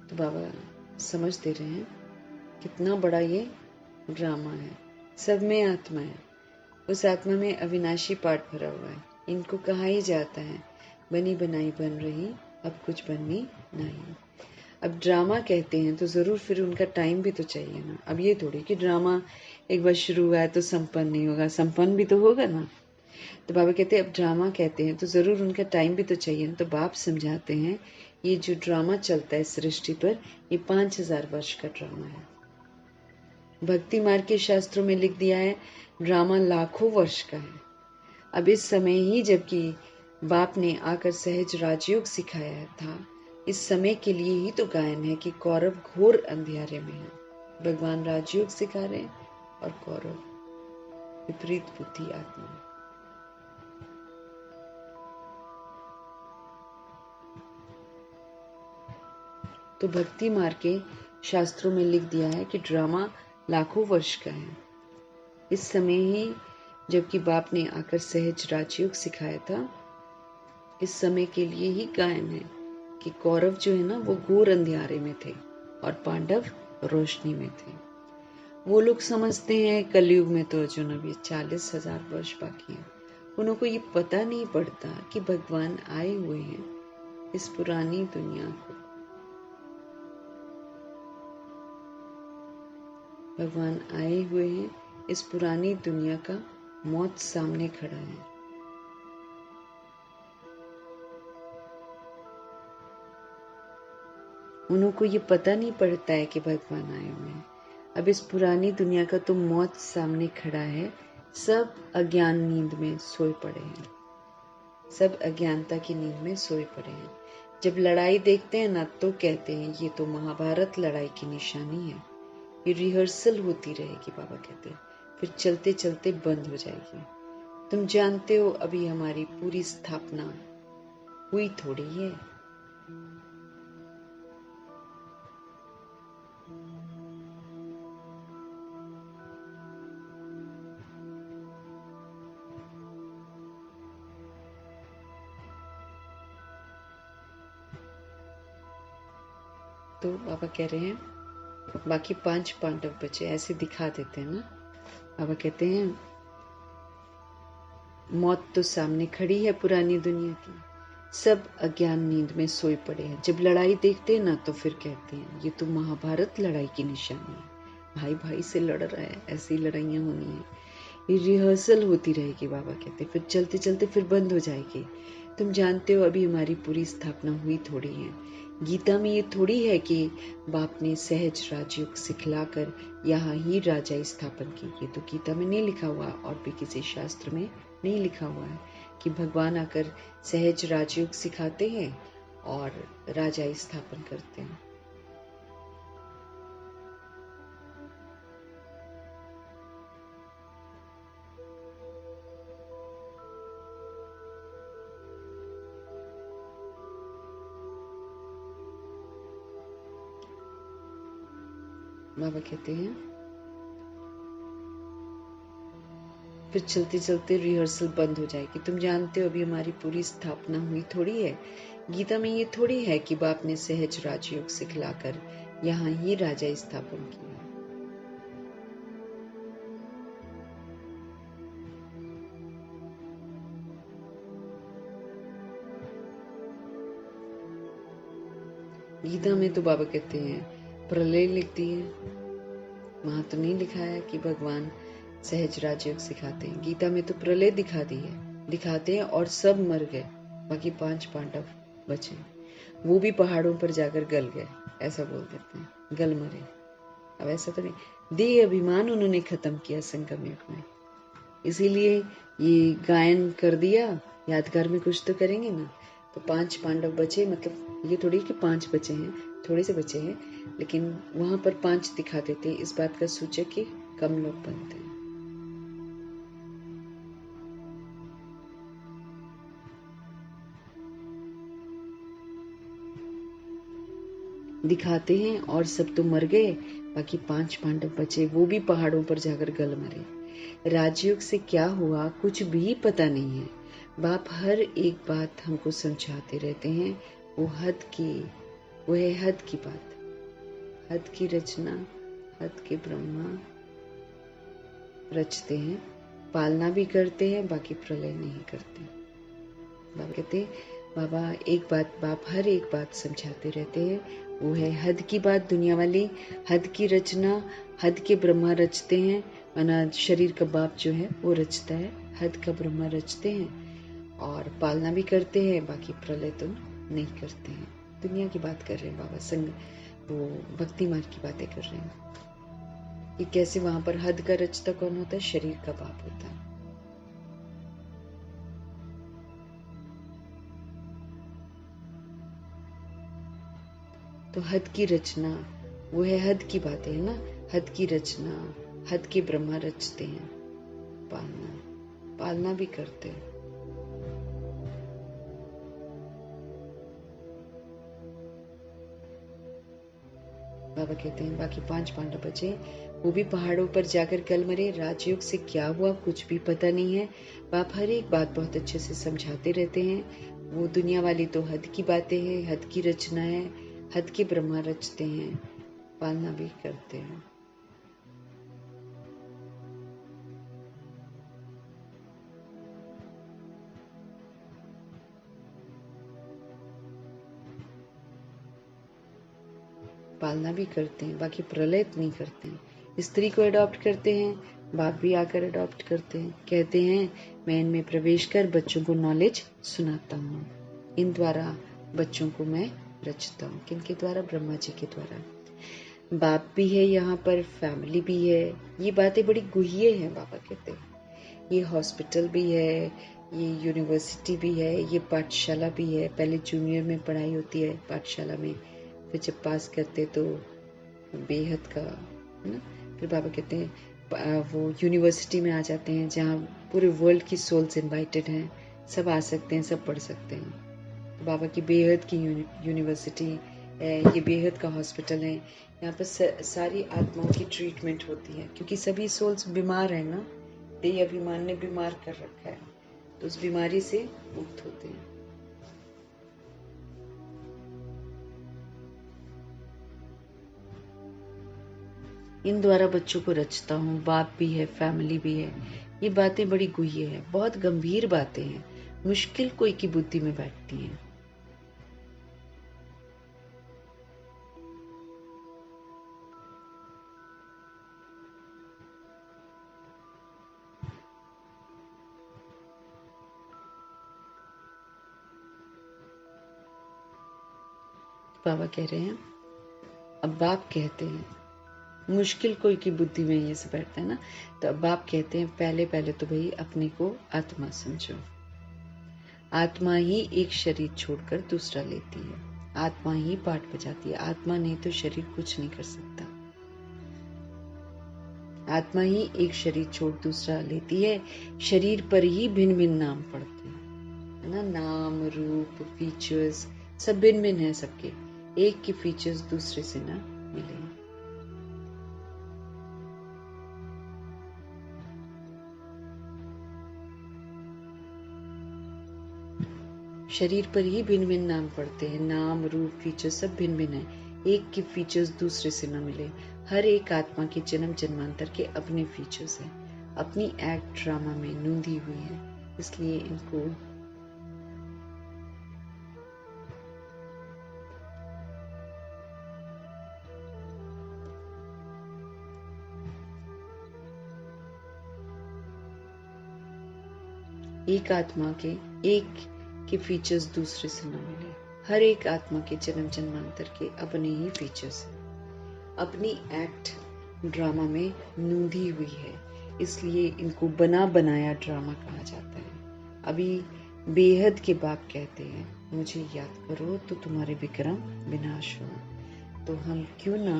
तो बाबा समझ दे रहे हैं कितना बड़ा ये ड्रामा है। सब में आत्मा है, उस आत्मा में अविनाशी पाठ भरा हुआ है। इनको कहा ही जाता है बनी बनाई बन रही, अब कुछ बननी नहीं। अब ड्रामा कहते हैं तो जरूर फिर उनका टाइम भी तो चाहिए ना। अब ये थोड़ी कि ड्रामा एक बार शुरू हुआ है तो संपन्न नहीं होगा, संपन्न भी तो होगा ना। तो बाबा कहते हैं अब ड्रामा कहते हैं तो जरूर उनका टाइम भी तो चाहिए ना। तो बाप समझाते हैं ये जो ड्रामा चलता है सृष्टि पर, ये 5000 वर्ष का ड्रामा है। भक्ति मार्ग के शास्त्रों में लिख दिया है ड्रामा लाखों वर्ष का है। अब इस समय ही जबकि बाप ने आकर सहज राजयोग सिखाया था, इस समय के लिए ही तो गायन है कि कौरव घोर अंधियारे में है। भगवान राजयोग सिखा रहे हैं और कौरव विपरीत बुद्धि आत्मा। तो भक्ति मार्ग के शास्त्रों में लिख दिया है कि ड्रामा लाखों वर्ष का है। इस समय ही जबकि बाप ने आकर सहज राजयोग सिखाया था, इस समय के लिए ही गायन है कि कौरव जो है ना वो घोर अंधियारे में थे और पांडव रोशनी में थे। वो लोग समझते हैं कलयुग में तो अर्जुन अभी 40,000 वर्ष बाकी है। उनको ये पता नहीं पड़ता कि भगवान आए हुए हैं इस पुरानी दुनिया को, भगवान आए हुए हैं इस पुरानी दुनिया का मौत सामने खड़ा है। उनको ये पता नहीं पड़ता है कि भगवान आए हुए हैं। अब इस पुरानी दुनिया का तो मौत सामने खड़ा है। सब अज्ञान नींद में सोए पड़े हैं, सब अज्ञानता की नींद में सोए पड़े हैं। जब लड़ाई देखते हैं ना तो कहते हैं ये तो महाभारत लड़ाई की निशानी है, ये रिहर्सल होती रहेगी। बाबा कहते हैं फिर चलते चलते बंद हो जाएगी। तुम जानते हो अभी हमारी पूरी स्थापना हुई थोड़ी है। तो बाबा कह रहे हैं बाकी 5 पांडव बचे, ऐसे दिखा देते हैं ना। बाबा कहते हैं मौत तो सामने खड़ी है पुरानी दुनिया की, सब अज्ञान नींद में सोए पड़े हैं। जब लड़ाई देखते हैं ना तो फिर कहते हैं ये तो महाभारत लड़ाई की निशानी है, भाई भाई से लड़ रहा है, ऐसी लड़ाइयाँ होनी है, ये रिहर्सल होती रहेगी। बाबा कहते फिर चलते चलते फिर बंद हो जाएगी। तुम जानते हो अभी हमारी पूरी स्थापना हुई थोड़ी है। गीता में ये थोड़ी है कि बाप ने सहज राजयोग सिखलाकर यहाँ ही राजा स्थापन की। ये तो गीता में नहीं लिखा हुआ और भी किसी शास्त्र में नहीं लिखा हुआ है कि भगवान आकर सहज राजयोग सिखाते हैं और राजा स्थापन करते हैं। बाबा कहते हैं फिर चलते चलते रिहर्सल बंद हो जाएगी। तुम जानते हो अभी हमारी पूरी स्थापना हुई थोड़ी है। गीता में ये थोड़ी है कि बाप ने सहज राजयोग सिखलाकर यहाँ ही राजा स्थापन किया। गीता में तो बाबा कहते हैं प्रलय लिख दिए, वहां तो नहीं लिखा है कि भगवान सहज राजयोग सिखाते हैं। गीता में तो प्रलय दिखाते हैं और सब मर गए, बाकी 5 पांडव बचे, वो भी पहाड़ों पर जाकर गल गए, ऐसा बोल देते हैं, गल मरे। अब ऐसा तो नहीं, देह अभिमान उन्होंने खत्म किया संगम युग में, इसीलिए ये गायन कर दिया। यादगार में कुछ तो करेंगे ना। तो 5 पांडव बचे, मतलब ये थोड़ी कि 5 बचे हैं, थोड़े से बचे हैं, लेकिन वहां पर 5 दिखा देते, इस बात का सूचक कि कम लोग बनते हैं। दिखाते हैं और सब तो मर गए, बाकी 5 पांडव बचे, वो भी पहाड़ों पर जाकर गल मरे। राजयोग से क्या हुआ कुछ भी पता नहीं है। बाप हर एक बात हमको समझाते रहते हैं। वो है हद की बात, हद की रचना, हद के ब्रह्मा रचते हैं, पालना भी करते हैं, बाकी प्रलय नहीं करते। बाबा कहते बाबा एक बात, बाप हर एक बात समझाते रहते हैं, वो है हद की बात। दुनिया वाली हद की रचना, हद के ब्रह्मा रचते हैं, माना शरीर का बाप जो है वो रचता है, हद का ब्रह्मा रचते हैं और पालना भी करते हैं, बाकी प्रलय तो नहीं करते हैं। दुनिया की बात कर रहे हैं बाबा, संग वो भक्ति मार्ग की बातें कर रहे हैं कि कैसे वहां पर हद का रचता कौन होता है, शरीर का बाप होता है। तो हद की रचना वो है, हद की बातें है ना, हद की रचना, हद के ब्रह्मा रचते हैं, पालना भी करते हैं। बाबा कहते हैं बाकी 5 पांडव बचे, वो भी पहाड़ों पर जाकर गल मरे। राजयोग से क्या हुआ कुछ भी पता नहीं है। बाप हर एक बात बहुत अच्छे से समझाते रहते हैं। वो दुनिया वाली तो हद की बातें हैं, हद की रचना है, हद के ब्रह्मा रचते हैं, पालना भी करते हैं। पालना भी करते हैं, बाकी प्रलय नहीं करते हैं। स्त्री को अडॉप्ट करते हैं, बाप भी आकर अडॉप्ट करते हैं, कहते हैं मैं इनमें प्रवेश कर बच्चों को नॉलेज सुनाता हूँ, इन द्वारा बच्चों को मैं रचता हूँ। किनके द्वारा? ब्रह्मा जी के द्वारा। बाप भी है यहाँ पर, फैमिली भी है। ये बातें बड़ी गुह्य हैं बाबा कहते हैं। ये हॉस्पिटल भी है, ये यूनिवर्सिटी भी है, ये पाठशाला भी है। पहले जूनियर में पढ़ाई होती है पाठशाला में, फिर जब पास करते तो बेहद का है ना, फिर बाबा कहते हैं वो यूनिवर्सिटी में आ जाते हैं जहाँ पूरे वर्ल्ड की सोल्स इनवाइटेड हैं, सब आ सकते हैं, सब पढ़ सकते हैं। तो बाबा की बेहद की यूनिवर्सिटी है, ये बेहद का हॉस्पिटल है। यहाँ पर सारी आत्माओं की ट्रीटमेंट होती है, क्योंकि सभी सोल्स बीमार हैं ना, देह अभिमान ने बीमार कर रखा है, तो उस बीमारी से मुक्त होते हैं। इन द्वारा बच्चों को रचता हूँ। बाप भी है, फैमिली भी है, ये बातें बड़ी गुह्य है, बहुत गंभीर बातें हैं, मुश्किल कोई की बुद्धि में बैठती हैं। बाबा कह रहे हैं, अब बाप कहते हैं मुश्किल कोई की बुद्धि में ये सब बैठता है ना, तो अब बाप कहते हैं पहले पहले तो भाई अपने को आत्मा समझो। आत्मा ही एक शरीर छोड़कर दूसरा लेती है, आत्मा ही पाठ बजाती है, आत्मा नहीं तो शरीर कुछ नहीं कर सकता। आत्मा ही एक शरीर छोड़ दूसरा लेती है, शरीर पर ही भिन्न भिन्न नाम पड़ते हैं, है ना। नाम रूप फीचर्स सब भिन्न भिन्न है सबके, एक के फीचर्स दूसरे से ना मिले। शरीर पर ही भिन्न भिन्न नाम पड़ते हैं, नाम रूप फीचर्स सब भिन्न भिन्न है, एक के फीचर्स दूसरे से न मिले। हर एक आत्मा के जन्म जन्मांतर के अपने फीचर्स हैं, अपनी एक्ट ड्रामा में नूंधी हुई है, इसलिए इनको एक आत्मा के फीचर्स दूसरे से न मिले। हर एक आत्मा के जन्म जन्मांतर के अपने ही फीचर्स हैं, अपनी एक्ट ड्रामा में नूंधी हुई है, इसलिए इनको बना बनाया ड्रामा कहा जाता है। अभी बेहद के बाप कहते हैं मुझे याद करो तो तुम्हारे विक्रम विनाश हो, तो हम क्यों ना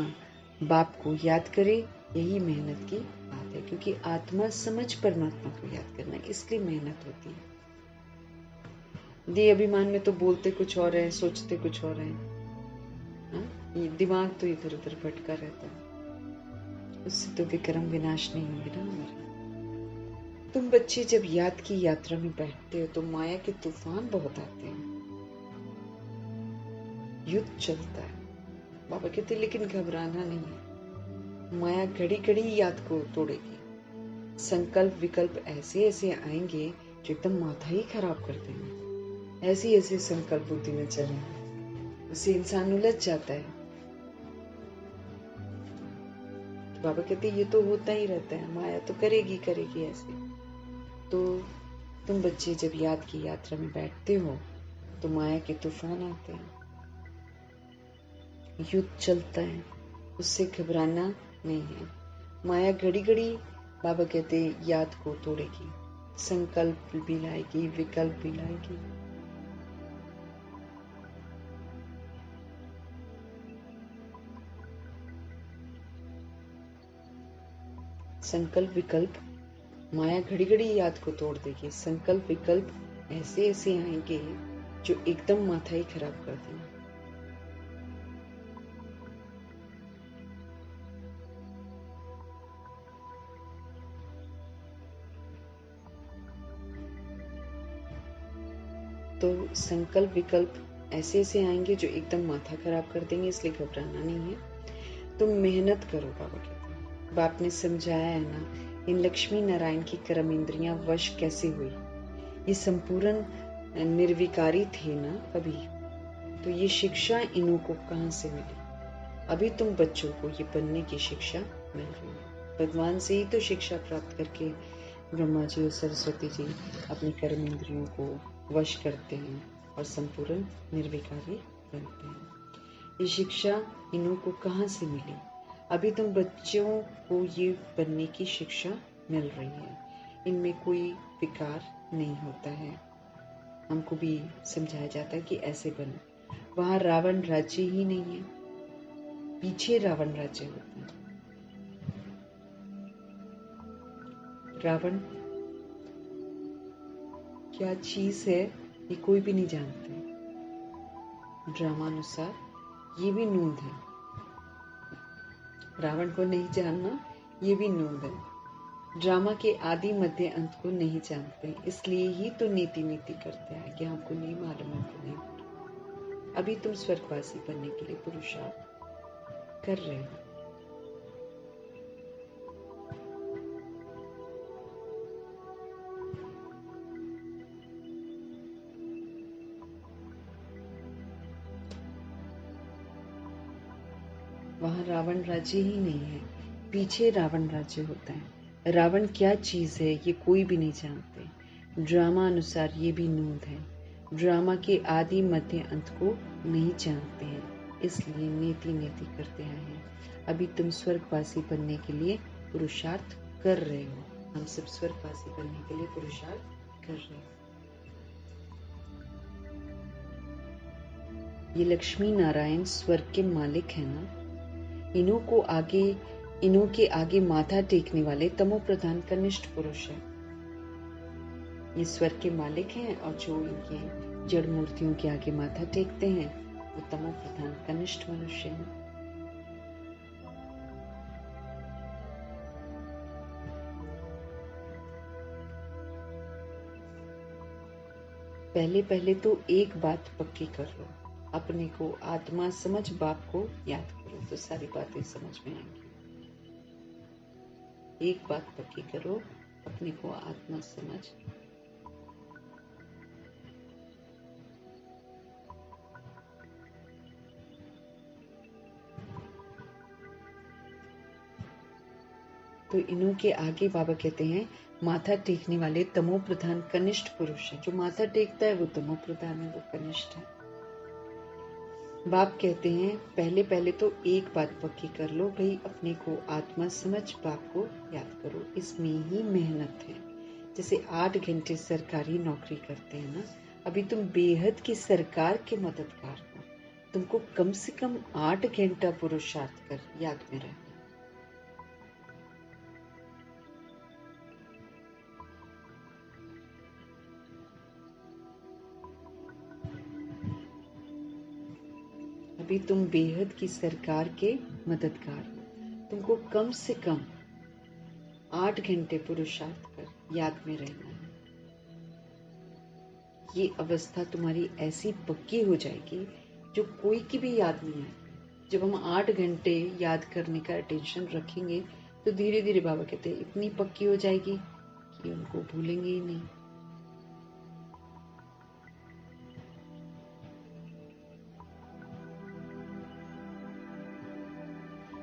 बाप को याद करें, यही मेहनत की बात है, क्योंकि आत्मा समझ परमात्मा को याद करना, इसलिए मेहनत होती है। देह अभिमान में तो बोलते कुछ और है, सोचते कुछ और है, ये दिमाग तो इधर उधर भटका रहता है, उससे तो विक्रम विनाश नहीं होंगे ना हमारे। तुम बच्चे जब याद की यात्रा में बैठते हो तो माया के तूफान बहुत आते हैं, युद्ध चलता है। बाबा कहते लेकिन घबराना नहीं है, माया घड़ी घड़ी याद को तोड़ेगी, संकल्प विकल्प ऐसे ऐसे आएंगे जो एकदम माथा ही खराब कर देंगे। ऐसे ऐसे संकल्प बुद्धि में चले, उससे इंसान उलझ जाता है। तो बाबा कहते ये तो होता ही रहता है, माया तो करेगी करेगी ऐसे। तो तुम बच्चे जब याद की यात्रा में बैठते हो तो माया के तूफान आते हैं, युद्ध चलता है, उससे घबराना नहीं है। माया घड़ी घड़ी बाबा कहते याद को तोड़ेगी, संकल्प भी लाएगी विकल्प भी लाएगी। संकल्प विकल्प माया घड़ी घड़ी याद को तोड़ देगी, संकल्प विकल्प ऐसे ऐसे आएंगे जो एकदम माथा ही खराब कर देंगे। तो संकल्प विकल्प ऐसे ऐसे आएंगे जो एकदम माथा खराब कर देंगे, इसलिए घबराना नहीं है। तुम मेहनत करो, बाबा कहते हैं। बाप ने समझाया है ना, इन लक्ष्मी नारायण की कर्म इंद्रियां वश कैसे हुई, ये संपूर्ण निर्विकारी थे ना अभी, तो ये शिक्षा इन्हों को कहाँ से मिली। अभी तुम बच्चों को ये बनने की शिक्षा मिल रही है, भगवान से ही तो शिक्षा प्राप्त करके ब्रह्मा जी और सरस्वती जी अपनी कर्म इंद्रियों को वश करते हैं और संपूर्ण निर्विकारी बनते हैं। ये शिक्षा इन्हों को कहाँ से मिली, अभी तुम बच्चों को ये बनने की शिक्षा मिल रही है, इनमें कोई विकार नहीं होता है। हमको भी समझाया जाता है कि ऐसे बनो। वहां रावण राज्य ही नहीं है, पीछे रावण राज्य होता है। रावण क्या चीज है ये कोई भी नहीं जानते, ड्रामानुसार ये भी नूंद है, रावण को नहीं जानना ये भी नूंद है। ड्रामा के आदि मध्य अंत को नहीं जानते, इसलिए ही तो नीति नीति करते हैं कि हमको नहीं मालूम, हमको नहीं मालूम। अभी तुम स्वर्गवासी बनने के लिए पुरुषार्थ कर रहे हो। वहाँ रावण राज्य ही नहीं है, पीछे रावण राज्य होता है। रावण क्या चीज है ये कोई भी नहीं जानते। ड्रामा अनुसार ये भी नूंद है। ड्रामा के आदि मध्य अंत को नहीं जानते हैं, इसलिए नेति नेति करते आए हैं। अभी तुम स्वर्गवासी बनने के लिए पुरुषार्थ कर रहे हो। हम सब स्वर्गवासी बनने के लिए पुरुषार्थ कर रहे हैं। ये लक्ष्मी नारायण स्वर्ग के मालिक है ना। इन्हों के आगे माथा टेकने वाले तमो प्रधान कनिष्ठ पुरुष है। ये स्वर्ग के मालिक हैं और जो इनके जड़ मूर्तियों के आगे माथा टेकते हैं वो तमो प्रधान कनिष्ठ मनुष्य हैं। पहले पहले तो एक बात पक्की कर लो, अपने को आत्मा समझ बाप को याद करो तो सारी बातें समझ में आएंगी। एक बात पक्की करो, अपने को आत्मा समझ तो इन्हों के आगे बाबा कहते हैं माथा टेकने वाले तमो प्रधान कनिष्ठ पुरुष है। जो माथा टेकता है वो तमो प्रधान है, वो कनिष्ठ है। बाप कहते हैं पहले पहले तो एक बात पक्की कर लो भाई, अपने को आत्मा समझ बाप को याद करो। इसमें ही मेहनत है। जैसे 8 घंटे सरकारी नौकरी करते हैं ना, अभी तुम बेहद की सरकार के मददगार हो, तुमको कम से कम 8 घंटा पुरुषार्थ कर याद में रहना। अभी तुम बेहद की सरकार के मददगार हो, तुमको कम से कम 8 घंटे पुरुषार्थ कर याद में रहना है। ये अवस्था तुम्हारी ऐसी पक्की हो जाएगी जो कोई की भी याद नहीं आएगी। जब हम 8 घंटे याद करने का अटेंशन रखेंगे तो धीरे धीरे बाबा कहते हैं इतनी पक्की हो जाएगी कि उनको भूलेंगे ही नहीं।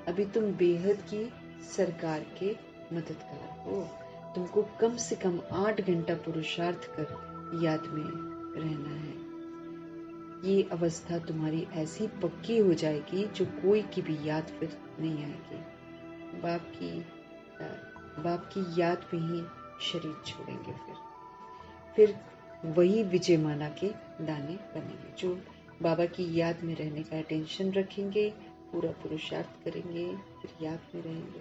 अभी तुम बेहद की सरकार के मददगार हो, तुमको कम से कम 8 घंटा पुरुषार्थ कर याद में रहना है। ये अवस्था तुम्हारी ऐसी पक्की हो जाएगी जो कोई की भी याद फिर नहीं आएगी। बाप की याद में ही शरीर छोड़ेंगे। फिर वही विजय माला के दाने बनेंगे। जो बाबा की याद में रहने का टेंशन रखेंगे, पूरा पुरुषार्थ करेंगे, फिर याद में रहेंगे।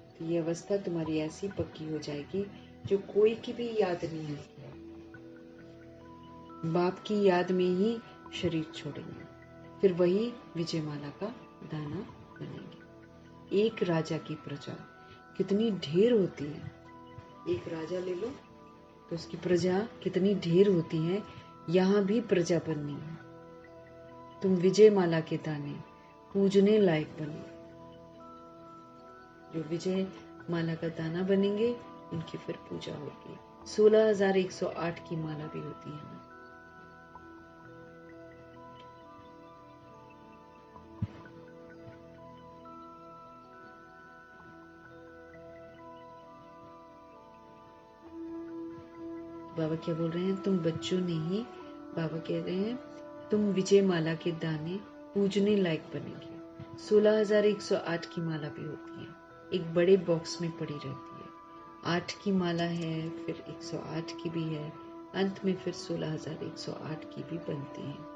तो ये अवस्था तुम्हारी ऐसी पक्की हो जाएगी जो कोई की भी याद नहीं आएगी। बाप की याद में ही शरीर छोड़ेंगे, फिर वही विजय माला का दाना बनेंगे। एक राजा की प्रजा कितनी ढेर होती है। एक राजा ले लो तो उसकी प्रजा कितनी ढेर होती है। यहाँ भी प्रजा बननी है। तुम विजय माला के दाने पूजने लायक बनो। जो विजय माला का दाना बनेंगे उनकी फिर पूजा होगी। 16,108 की माला भी होती है ना। बाबा क्या बोल रहे हैं, तुम बच्चों ने ही, बाबा कह रहे हैं तुम विजय माला के दाने पूजने लायक बनेंगे। 16,108 की माला भी होती है, एक बड़े बॉक्स में पड़ी रहती है। 8 की माला है, फिर 108 की भी है, अंत में फिर 16,108 की भी बनती है।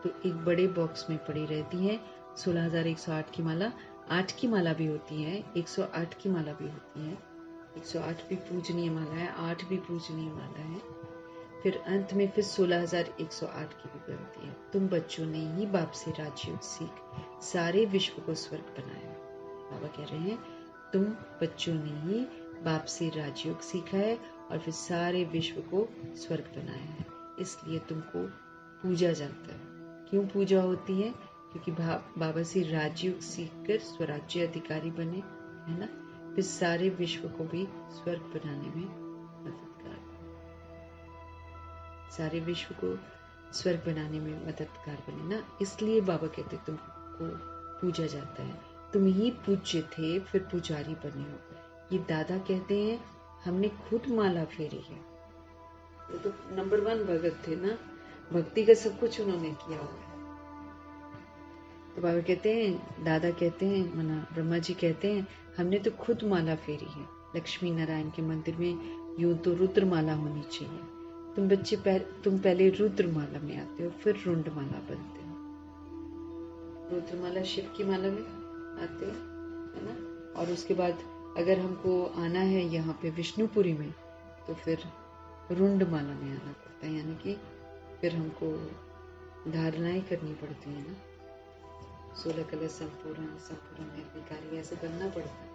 तो एक बड़े बॉक्स में पड़ी रहती है 16,108 की माला। 8 की माला भी होती है, 108 की माला भी होती है। 108 भी पूजनीय माला है, 8 भी पूजनीय माला है। फिर अंत में फिर 16,108 की भी बनती है। तुम बच्चों ने ही बाप से राजयोग सीख सारे विश्व को स्वर्ग बनाया। बाबा कह रहे हैं तुम बच्चों ने ही बाप से राजयोग सीखा है और फिर सारे विश्व को स्वर्ग बनाया है। इसलिए तुमको पूजा जाता है। क्यों पूजा होती है? क्योंकि बाबा से राजयोग सीखकर स्वराज्य अधिकारी बने, है ना। फिर सारे विश्व को भी स्वर्ग बनाने में मददगार, सारे विश्व को स्वर्ग बनाने में मददगार बने ना। इसलिए बाबा कहते तुमको पूजा जाता है, तुम ही पूज्य थे फिर पुजारी बने हो। ये दादा कहते हैं हमने खुद माला फेरी है। वो तो नंबर 1 भगत थे ना, भक्ति का सब कुछ उन्होंने किया हुआ है। तो बाबा कहते हैं, दादा कहते हैं, मना ब्रह्मा जी कहते हैं हमने तो खुद माला फेरी है। लक्ष्मी नारायण के मंदिर में यूं तो रुद्र माला होनी चाहिए। तुम बच्चे तुम पहले रुद्र माला में आते हो, फिर रुंड माला बनते हो। रुद्र माला शिव की माला में आते हो, है ना। और उसके बाद अगर हमको आना है यहाँ पे विष्णुपुरी में, तो फिर रुंड माला में आना पड़ता है, यानी कि फिर हमको धारणाएं करनी पड़ती है ना। 16 कलश संपूर्ण निर्विकारी ऐसे बनना पड़ता है।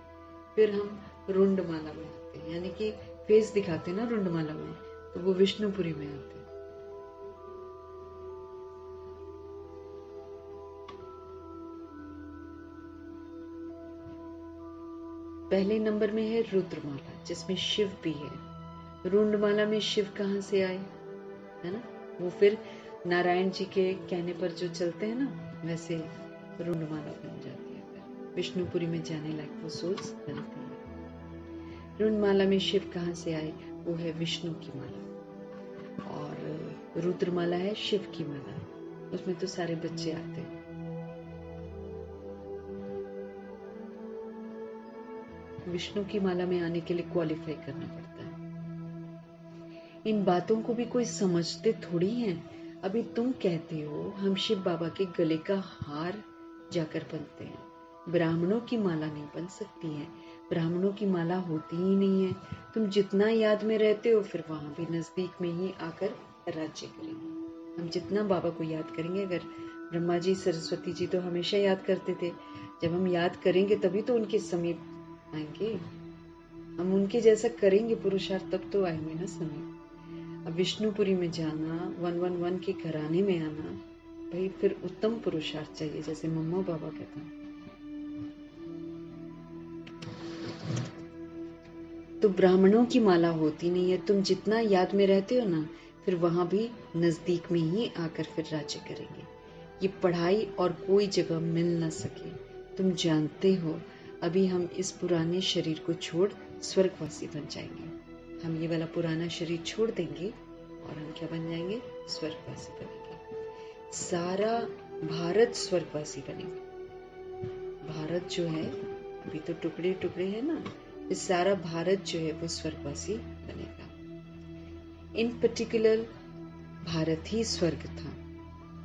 फिर हम रुंड माला बनाते हैं, यानी कि फेस दिखाते हैं ना रुंड माला में, तो वो विष्णुपुरी में आते हैं। पहले नंबर में है रुद्रमाला, जिसमें शिव भी है। रुंडमाला में शिव कहाँ से आए, है ना। वो फिर नारायण जी के कहने पर जो चलते हैं ना, वैसे रुंडमाला बन जाती है। फिर विष्णुपुरी में जाने लायक वो सोल्स बनती है। रुंडमाला में शिव कहाँ से आए, वो है विष्णु की माला। और रुद्रमाला है शिव की माला, उसमें तो सारे बच्चे आते हैं। विष्णु की माला में आने के लिए क्वालिफाई करना पड़ता है। इन बातों को भी कोई समझते थोड़ी हैं। अभी तुम कहते हो हम शिव बाबा के गले का हार जाकर बनते हैं। ब्राह्मणों की माला नहीं बन सकती है, ब्राह्मणों की माला होती ही नहीं है। तुम जितना याद में रहते हो, फिर वहां भी नजदीक में ही आकर राज्य करेंगे। हम जितना बाबा को याद करेंगे, अगर ब्रह्मा जी सरस्वती जी तो हमेशा याद करते थे, जब हम याद करेंगे तभी तो उनके समीप आएंगे। हम उनके जैसा करेंगे पुरुषार्थ, तब तो आएंगे ना समीप। अब विष्णुपुरी में जाना, 111 के घराने में आना, भाई फिर उत्तम पुरुषार्थ चाहिए, जैसे मम्मा बाबा कहते हैं। तो ब्राह्मणों की माला होती नहीं है। तुम जितना याद में रहते हो ना, फिर वहां भी नजदीक में ही आकर फिर राज्य करेंगे। ये पढ़ाई और कोई जगह मिल न सके। तुम जानते हो अभी हम इस पुराने शरीर को छोड़ स्वर्गवासी बन जाएंगे। हम ये वाला पुराना शरीर छोड़ देंगे और हम क्या बन जाएंगे, स्वर्गवासी बनेंगे। सारा भारत स्वर्गवासी बनेगा। भारत जो है अभी तो टुकड़े टुकड़े है ना, इस सारा भारत जो है वो स्वर्गवासी बनेगा। इन पर्टिकुलर भारत ही स्वर्ग था।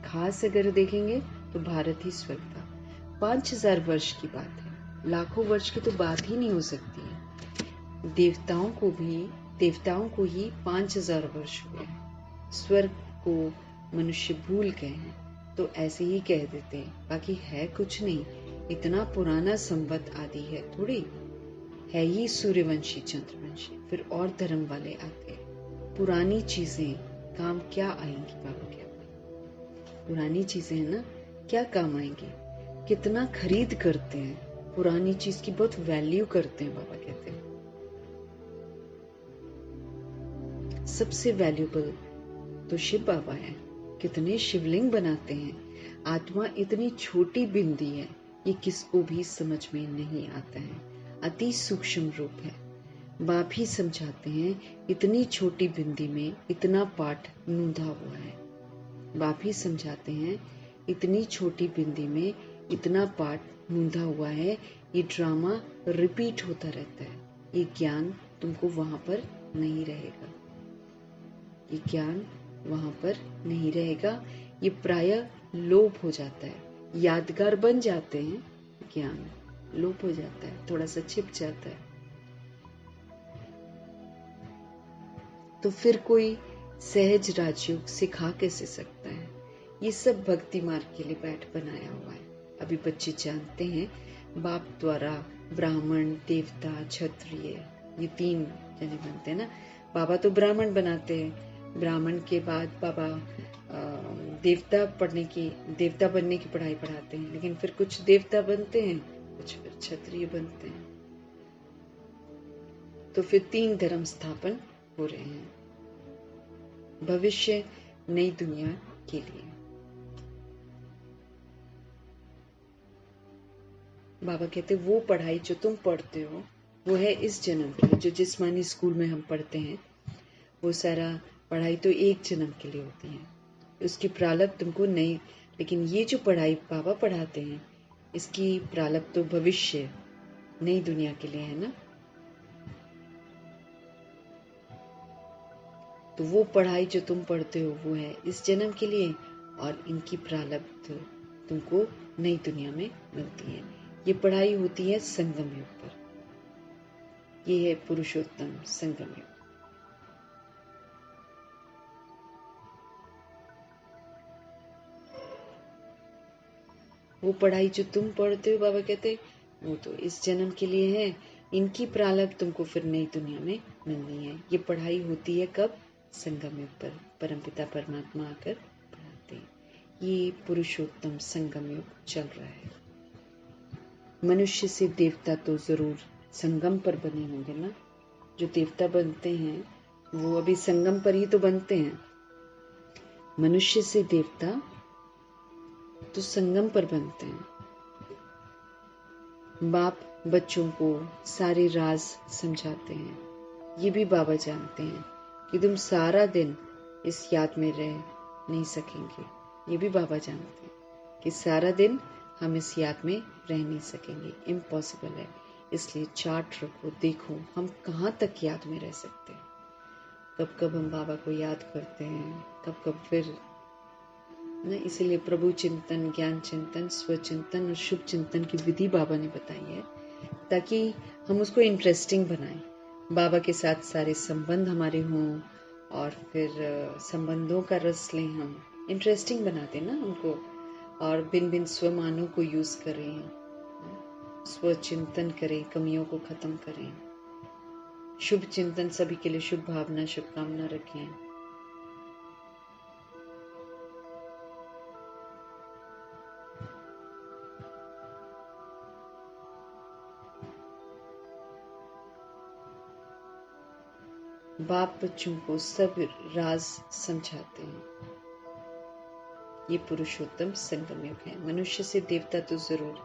खास अगर देखेंगे तो भारत ही स्वर्ग था। 5000 वर्ष की बात है, लाखों वर्ष की तो बात ही नहीं हो सकती है। देवताओं को ही 5000 वर्ष हुए। स्वर्ग को मनुष्य भूल गए हैं तो ऐसे ही कह देते हैं, बाकी है कुछ नहीं। इतना पुराना संवत आदि है थोड़ी, है ही सूर्यवंशी चंद्रवंशी, फिर और धर्म वाले आते हैं। पुरानी चीजें काम क्या आएंगी, बाबा कहते हैं। पुरानी चीजें है ना, क्या काम आएंगी। कितना खरीद करते हैं, पुरानी चीज की बहुत वैल्यू करते हैं, बाबा कहते हैं। सबसे वैल्यूबल तो शिव बाबा है। कितने शिवलिंग बनाते हैं। आत्मा इतनी छोटी बिंदी है, ये किसको भी समझ में नहीं आता है। अति सूक्ष्म रूप है। बाप ही समझाते हैं इतनी छोटी बिंदी में इतना पाठ नूंधा हुआ है। बाप ही समझाते हैं इतनी छोटी बिंदी में इतना पाठ नूंधा हुआ है। ये ड्रामा रिपीट होता रहता है। ये ज्ञान तुमको वहां पर नहीं रहेगा। ये ज्ञान वहां पर नहीं रहेगा। ये प्रायः लोप हो जाता है। यादगार बन जाते हैं, ज्ञान लोप हो जाता है, थोड़ा सा छिप जाता है। तो फिर कोई सहज राजयोग सिखा कैसे सकता है। ये सब भक्ति मार्ग के लिए बैठ बनाया हुआ है। अभी बच्चे जानते हैं बाप द्वारा ब्राह्मण, देवता, क्षत्रिय, ये 3 जने बनते हैं ना। बाबा तो ब्राह्मण बनाते हैं, ब्राह्मण के बाद बाबा देवता बनने की पढ़ाई पढ़ाते हैं, लेकिन फिर कुछ देवता बनते हैं, कुछ फिर क्षत्रिय बनते हैं। तो फिर 3 धर्म स्थापन हो रहे हैं भविष्य नई दुनिया के लिए। बाबा कहते वो पढ़ाई जो तुम पढ़ते हो वो है इस जन्म के लिए। जो जिस्मानी स्कूल में हम पढ़ते हैं वो सारा पढ़ाई तो एक जन्म के लिए होती है, उसकी प्रारब्ध तुमको नहीं। लेकिन ये जो पढ़ाई बाबा पढ़ाते हैं इसकी प्रारब्ध तो भविष्य नई दुनिया के लिए है ना। तो वो पढ़ाई जो तुम पढ़ते हो वो है इस जन्म के लिए, और इनकी प्रारब्ध तुमको नई दुनिया में मिलती है। ये पढ़ाई होती है संगम युग पर। ये है पुरुषोत्तम संगम युग। वो पढ़ाई जो तुम पढ़ते हो बाबा कहते वो तो इस जन्म के लिए है, इनकी प्रारब्ध तुमको फिर नई दुनिया में मिलनी है। ये पढ़ाई होती है कब? संगम युग पर परमपिता परमात्मा आकर पढ़ाते हैं। ये पुरुषोत्तम संगम युग चल रहा है। मनुष्य से देवता तो जरूर संगम पर बने होंगे ना। जो देवता बनते हैं वो अभी संगम पर ही तो बनते हैं। मनुष्य से देवता तो संगम पर बनते हैं। बाप बच्चों को सारे राज समझाते हैं। ये भी बाबा जानते हैं कि तुम सारा दिन इस याद में रह नहीं सकेंगे। ये भी बाबा जानते हैं कि सारा दिन हम इस याद में रह नहीं सकेंगे, इम्पॉसिबल है। इसलिए चार्ट रखो, देखो हम कहाँ तक याद में रह सकते हैं। कब कब हम बाबा को याद करते हैं, कब कब फिर ना। इसीलिए प्रभु चिंतन, ज्ञान चिंतन, स्वचिंतन और शुभ चिंतन की विधि बाबा ने बताई है, ताकि हम उसको इंटरेस्टिंग बनाएं। बाबा के साथ सारे संबंध हमारे हों और फिर संबंधों का रस लें, हम इंटरेस्टिंग बनाते ना उनको। और बिन बिन स्वमानों को यूज करें, स्वचिंतन करें, कमियों को खत्म करें। शुभ चिंतन, सभी के लिए शुभ भावना, शुभकामना रखें। बाप बच्चों को सब राज समझाते हैं। ये पुरुषोत्तम संगम युग है। मनुष्य से देवता तो जरूर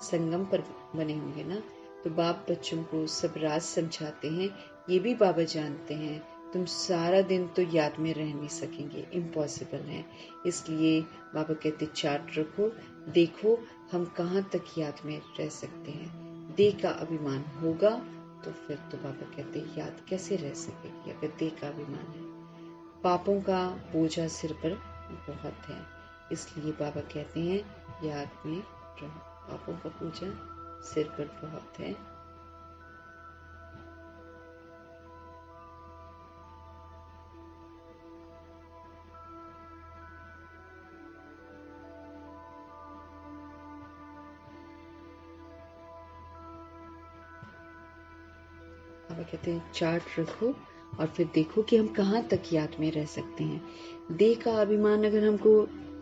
संगम पर बने होंगे ना। तो बाप बच्चों को सब राज समझाते हैं। ये भी बाबा जानते हैं तुम सारा दिन तो याद में रह नहीं सकेंगे, इम्पॉसिबल है। इसलिए बाबा कहते चार्ट रखो, देखो हम कहाँ तक याद में रह सकते हैं। देह का अभिमान होगा तो फिर तो बाबा कहते याद कैसे रह सकेगी अगर देह का अभिमान है। पापों का बोझा सिर पर बहुत है, इसलिए बाबा कहते हैं याद में रहो। पापों का बोझा सिर पर बहुत है। बाबा कहते हैं चार्ट रखो और फिर देखो कि हम कहाँ तक याद में रह सकते हैं। देह का अभिमान अगर हमको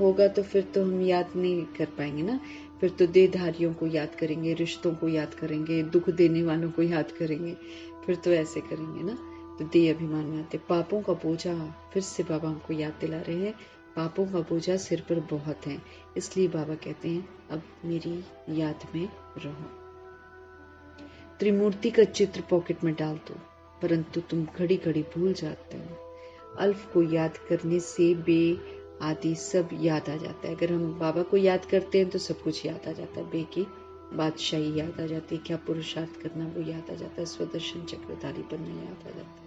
होगा तो फिर तो हम याद नहीं कर पाएंगे ना। फिर तो देहधारियों को याद करेंगे, रिश्तों को याद करेंगे, दुख देने वालों को याद करेंगे, फिर तो ऐसे करेंगे ना। तो देह अभिमान में आते। पापों का बोझा, फिर से बाबा हमको याद दिला रहे हैं, पापों का बोझा सिर पर बहुत है। इसलिए बाबा कहते हैं अब मेरी याद में रहो। त्रिमूर्ति का चित्र पॉकेट में डाल दो, परंतु तुम घड़ी घड़ी भूल जाते हो। अल्फ को याद करने से बे आदि सब याद आ जाता है। अगर हम बाबा को याद करते हैं तो सब कुछ याद आ जाता है। बे की बादशाही याद आ जाती है, क्या पुरुषार्थ करना वो याद आ जाता है, स्वदर्शन चक्रधारी बनना याद आ जाता है।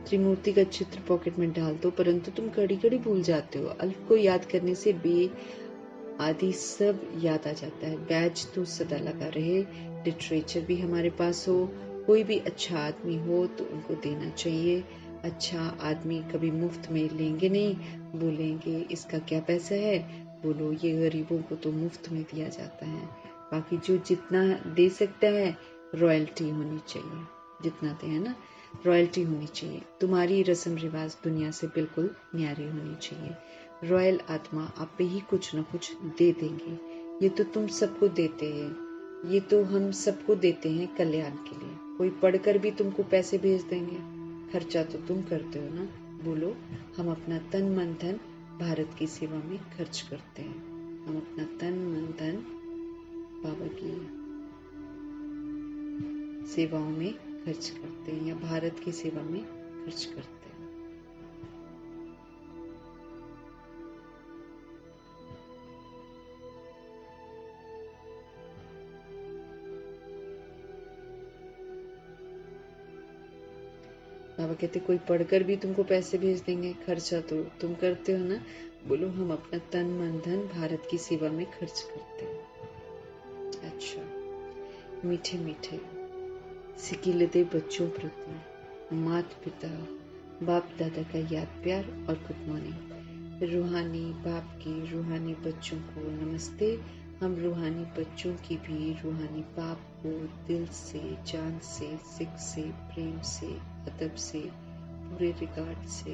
त्रिमूर्ति का चित्र पॉकेट में डाल दो, परंतु तुम घड़ी घड़ी भूल जाते हो। अल्फ को याद करने से बे आदि सब याद आ जाता है। बैज तो सदा लगा रहे। लिटरेचर भी हमारे पास हो। कोई भी अच्छा आदमी हो तो उनको देना चाहिए। अच्छा आदमी कभी मुफ्त में लेंगे नहीं, बोलेंगे इसका क्या पैसा है, बोलो ये गरीबों को तो मुफ्त में दिया जाता है, बाकी जो जितना दे सकता है रॉयल्टी होनी चाहिए, जितना दे है ना रॉयल्टी होनी चाहिए। तुम्हारी रस्म रिवाज दुनिया से बिल्कुल न्यारी होनी चाहिए। रॉयल आत्मा आप पे ही कुछ न कुछ दे देंगे। ये तो तुम सबको देते हैं, ये तो हम सबको देते हैं कल्याण के लिए। कोई पढ़कर भी तुमको पैसे भेज देंगे, खर्चा तो तुम करते हो ना। बोलो हम अपना तन मन धन भारत की सेवा में खर्च करते हैं। हम अपना तन मन धन बाबा की सेवाओं में खर्च करते हैं या भारत की सेवा में खर्च करते हैं। बाबा कहते कोई पढ़कर भी तुमको पैसे भेज देंगे, खर्चा तो तुम करते हो ना। बोलो हम अपना तन मन धन भारत की सेवा में खर्च करते हैं। अच्छा, मीठे मीठे सिकिलते बच्चों प्रति माता पिता बाप दादा का याद प्यार और गुड मॉर्निंग। रूहानी बाप की रूहानी बच्चों को नमस्ते। हम रूहानी बच्चों की भी रूहानी बाप को दिल से, जान से, सिख से, प्रेम से, अदब से, पूरे रिगार्ड से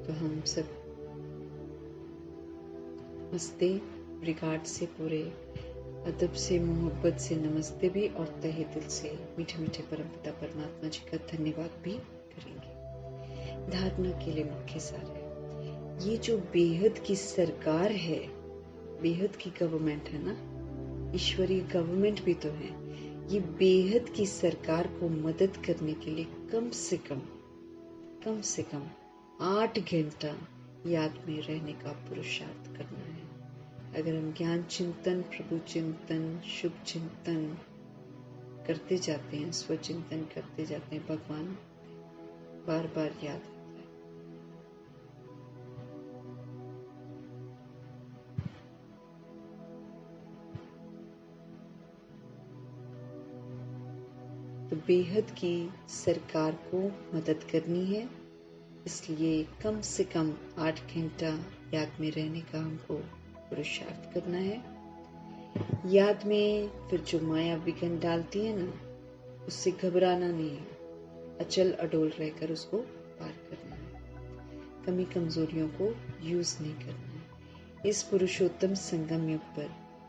तो हम सब नमस्ते रिगार्ड से, पूरे अदब से, मोहब्बत से नमस्ते भी और तहे दिल से मीठे मीठे परमपिता परमात्मा जी का धन्यवाद भी करेंगे। धारणा के लिए मुख्य सार है, ये जो बेहद की सरकार है, बेहद की गवर्नमेंट है ना, ईश्वरीय गवर्नमेंट भी तो है, ये बेहद की सरकार को मदद करने के लिए कम से कम 8 घंटा याद में रहने का पुरुषार्थ करना है। अगर हम ज्ञान चिंतन, प्रभु चिंतन, शुभ चिंतन करते जाते हैं, स्वचिंतन करते जाते हैं, भगवान बार बार याद आता है। तो बेहद की सरकार को मदद करनी है, इसलिए कम से कम 8 घंटा याद में रहने का हमको पुरुषार्थ करना है। याद में फिर जो माया विघ्न डालती है ना, उससे घबराना नहीं है, अचल अडोल रहकर उसको पार करना है। कमी कमजोरियों को यूज नहीं करना है। इस पुरुषोत्तम संगम युग पर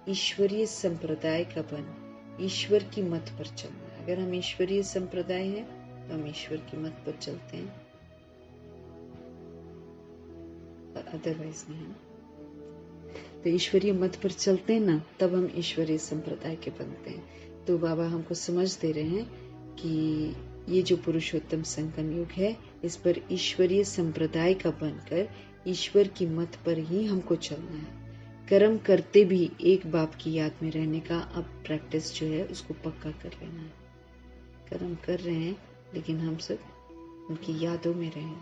ईश्वरीय संप्रदाय का बन ईश्वर की मत पर चलना है। अगर हम ईश्वरीय संप्रदाय हैं तो हम ईश्वर की मत पर चलते हैं, अदरवाइज नहीं है। तो ईश्वरीय मत पर चलते हैं ना, तब हम ईश्वरीय संप्रदाय के बनते हैं। तो बाबा हमको समझ दे रहे हैं कि ये जो पुरुषोत्तम संगम युग है, इस पर ईश्वरीय संप्रदाय का बनकर ईश्वर की मत पर ही हमको चलना है। कर्म करते भी एक बाप की याद में रहने का अब प्रैक्टिस जो है उसको पक्का कर लेना है। कर्म कर रहे हैं लेकिन हम सब उनकी यादों में रहें।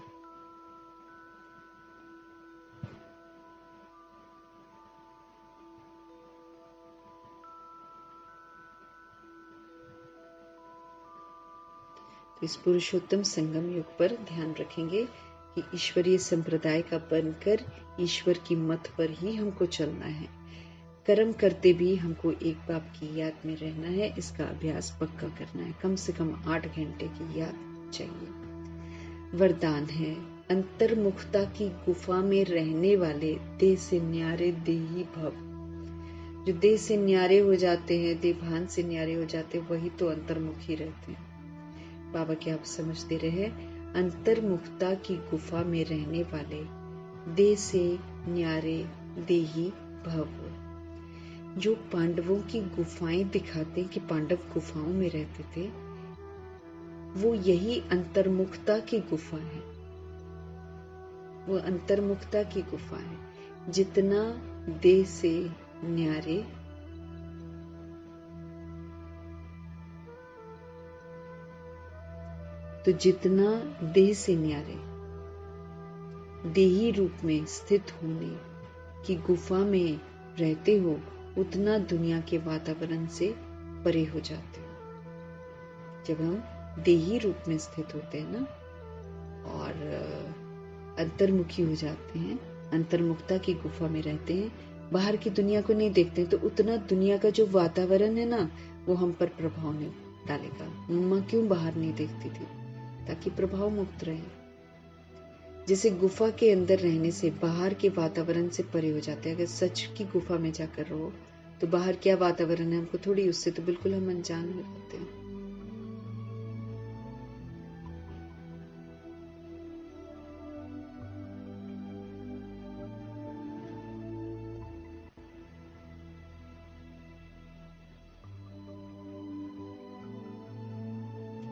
तो इस पुरुषोत्तम संगम युग पर ध्यान रखेंगे कि ईश्वरीय संप्रदाय का बनकर ईश्वर की मत पर ही हमको चलना है। कर्म करते भी हमको एक बाप की याद में रहना है, इसका अभ्यास पक्का करना है। कम से कम 8 घंटे की याद चाहिए। वरदान है, अंतर्मुखता की गुफा में रहने वाले देह से न्यारे देही भव। जो देह से न्यारे हो जाते हैं, देह भान से न्यारे हो जाते हैं, वही तो अंतर्मुखी रहते हैं। बाबा क्या आप समझते रहे, अंतर्मुखता की गुफा में रहने वाले देह से न्यारे देही भव। जो पांडवों की गुफाएं दिखाते हैं कि पांडव गुफाओं में रहते थे, वो यही अंतर्मुखता की गुफा है। वो अंतर्मुखता की गुफा है। जितना देह से न्यारे तो जितना देह से न्यारे देही रूप में स्थित होने की गुफा में रहते हो, उतना दुनिया के वातावरण से परे हो जाते हो। जब हम देही रूप में स्थित होते हैं ना और अंतर्मुखी हो जाते हैं, अंतर्मुखता की गुफा में रहते हैं, बाहर की दुनिया को नहीं देखते, तो उतना दुनिया का जो वातावरण है ना वो हम पर प्रभाव नहीं डालेगा। मम्मा क्यों बाहर नहीं देखती थी? ताकि प्रभाव मुक्त रहे। जैसे गुफा के अंदर रहने से बाहर के वातावरण से परे हो जाते हैं। अगर सच की गुफा में जाकर रहो तो बाहर क्या वातावरण है हमको थोड़ी, उससे तो बिल्कुल हम अनजान हो जाते हैं।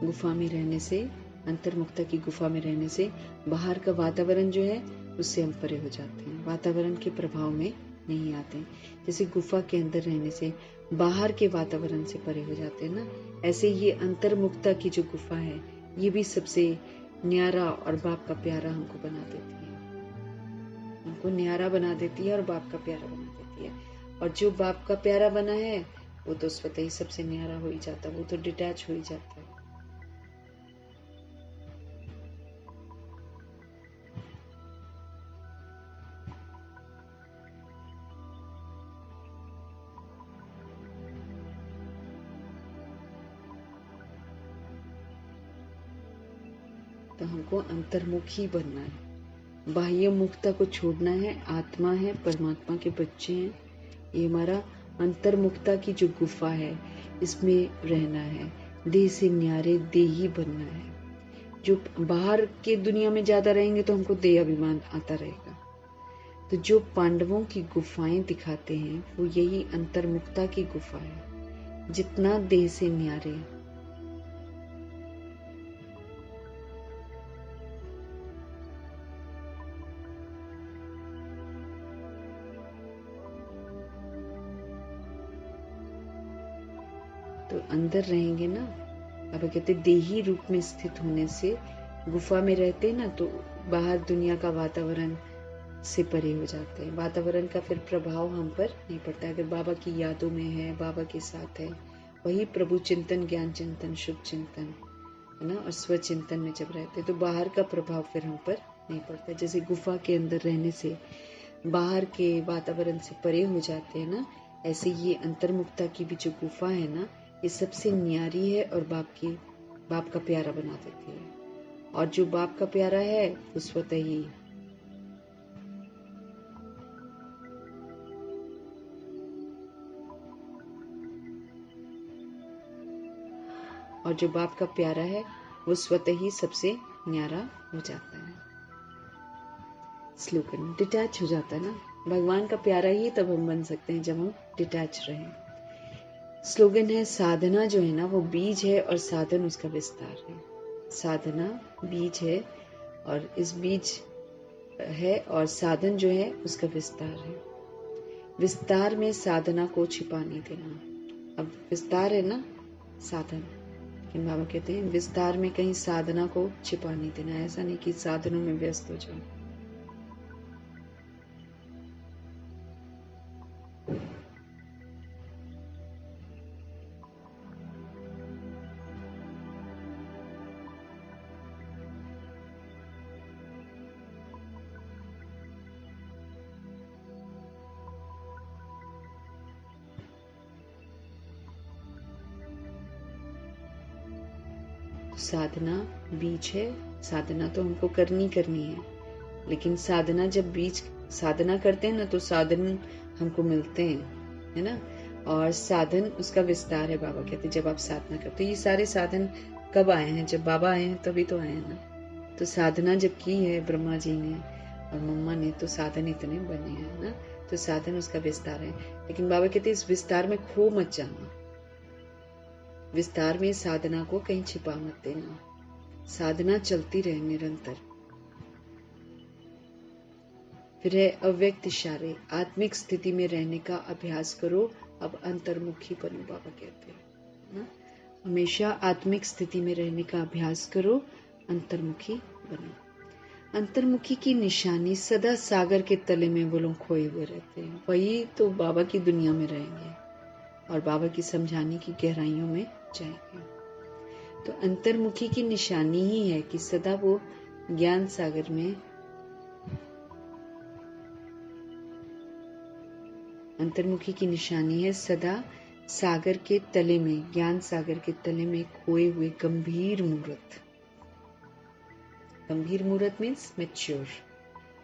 गुफा में रहने से, अंतर्मुखता की गुफा में रहने से बाहर का वातावरण जो है उससे हम परे हो जाते हैं, वातावरण के प्रभाव में नहीं आते। जैसे गुफा के अंदर रहने से बाहर के वातावरण से परे हो जाते हैं ना, ऐसे ये अंतर्मुखता की जो गुफा है ये भी सबसे न्यारा और बाप का प्यारा हमको बना देती है। हमको न्यारा बना देती है और बाप का प्यारा बना देती है। और जो बाप का प्यारा बना है वो तो स्वतः ही सबसे न्यारा हो ही जाता है, वो तो डिटैच हो ही जाता है। तो हमको अंतर्मुखी बनना है, बाह्य मुक्ता को छोड़ना है। आत्मा है, परमात्मा के बच्चे हैं, ये हमारा अंतर्मुखता की जो गुफा है इसमें रहना है। देह से न्यारे देही बनना है। जो बाहर के दुनिया में ज्यादा रहेंगे तो हमको देह अभिमान आता रहेगा। तो जो पांडवों की गुफाएं दिखाते हैं वो यही अंतर्मुखता की गुफा है। जितना देह से न्यारे, तो अंदर रहेंगे ना। अब कहते देही रूप में स्थित होने से गुफा में रहते हैं ना तो बाहर दुनिया का वातावरण से परे हो जाते हैं। वातावरण का फिर प्रभाव हम पर नहीं पड़ता। अगर बाबा की यादों में है, बाबा के साथ है, वही प्रभु चिंतन, ज्ञान चिंतन, शुभ चिंतन है ना, और स्वचिंतन में जब रहते हैं तो बाहर का प्रभाव फिर हम पर नहीं पड़ता। जैसे गुफा के अंदर रहने से बाहर के वातावरण से परे हो जाते हैं ना, ऐसे ये अंतर्मुखता की भी जो गुफा है ना ये सबसे न्यारी है और बाप का प्यारा बना देती है। और जो बाप का प्यारा है वो स्वतः ही और जो बाप का प्यारा है वो स्वतः ही सबसे न्यारा हो जाता है। स्लोगन डिटैच हो जाता है ना, भगवान का प्यारा ही तब हम बन सकते हैं जब हम डिटैच रहें। स्लोगन है साधना जो है ना वो बीज है और साधन उसका विस्तार है। साधना बीज है और इस बीज है और साधन जो है उसका विस्तार है। विस्तार में साधना को छिपा नहीं देना। अब विस्तार है ना साधन, लेकिन बाबा कहते हैं विस्तार में कहीं साधना को छिपा नहीं देना। ऐसा नहीं कि साधनों में व्यस्त हो जाओ। साधना बीज है, साधना तो हमको करनी है, लेकिन साधना जब बीज साधना करते हैं ना तो साधन हमको मिलते हैं, है ना। और साधन उसका विस्तार है। बाबा कहते जब आप साधना करते, ये सारे साधन कब आए हैं? जब बाबा आए हैं तभी तो आए हैं ना। तो साधना जब की है ब्रह्मा जी ने और मम्मा ने तो साधन इतने बने हैं ना, तो साधन उसका विस्तार है। लेकिन बाबा कहते इस विस्तार में खो मत जाना। विस्तार में साधना को कहीं छिपा मत देना। साधना चलती रहे निरंतर। फिर है अव्यक्त इशारे, आत्मिक स्थिति में रहने का अभ्यास करो। अब अंतर्मुखी बनो, बाबा कहते हैं ना, हमेशा आत्मिक स्थिति में रहने का अभ्यास करो, अंतर्मुखी बनो। अंतर्मुखी की निशानी सदा सागर के तले में वो लोग खोए हुए रहते हैं, वही तो बाबा की दुनिया में रहेंगे। और बाबा की समझाने की गहराइयों में जाएंगे। तो अंतर्मुखी की निशानी ही है कि सदा वो ज्ञान सागर में, अंतर्मुखी की निशानी है सदा सागर के तले में, ज्ञान सागर के तले में खोए हुए गंभीर मूर्त। गंभीर मूर्त मीन्स मैच्योर।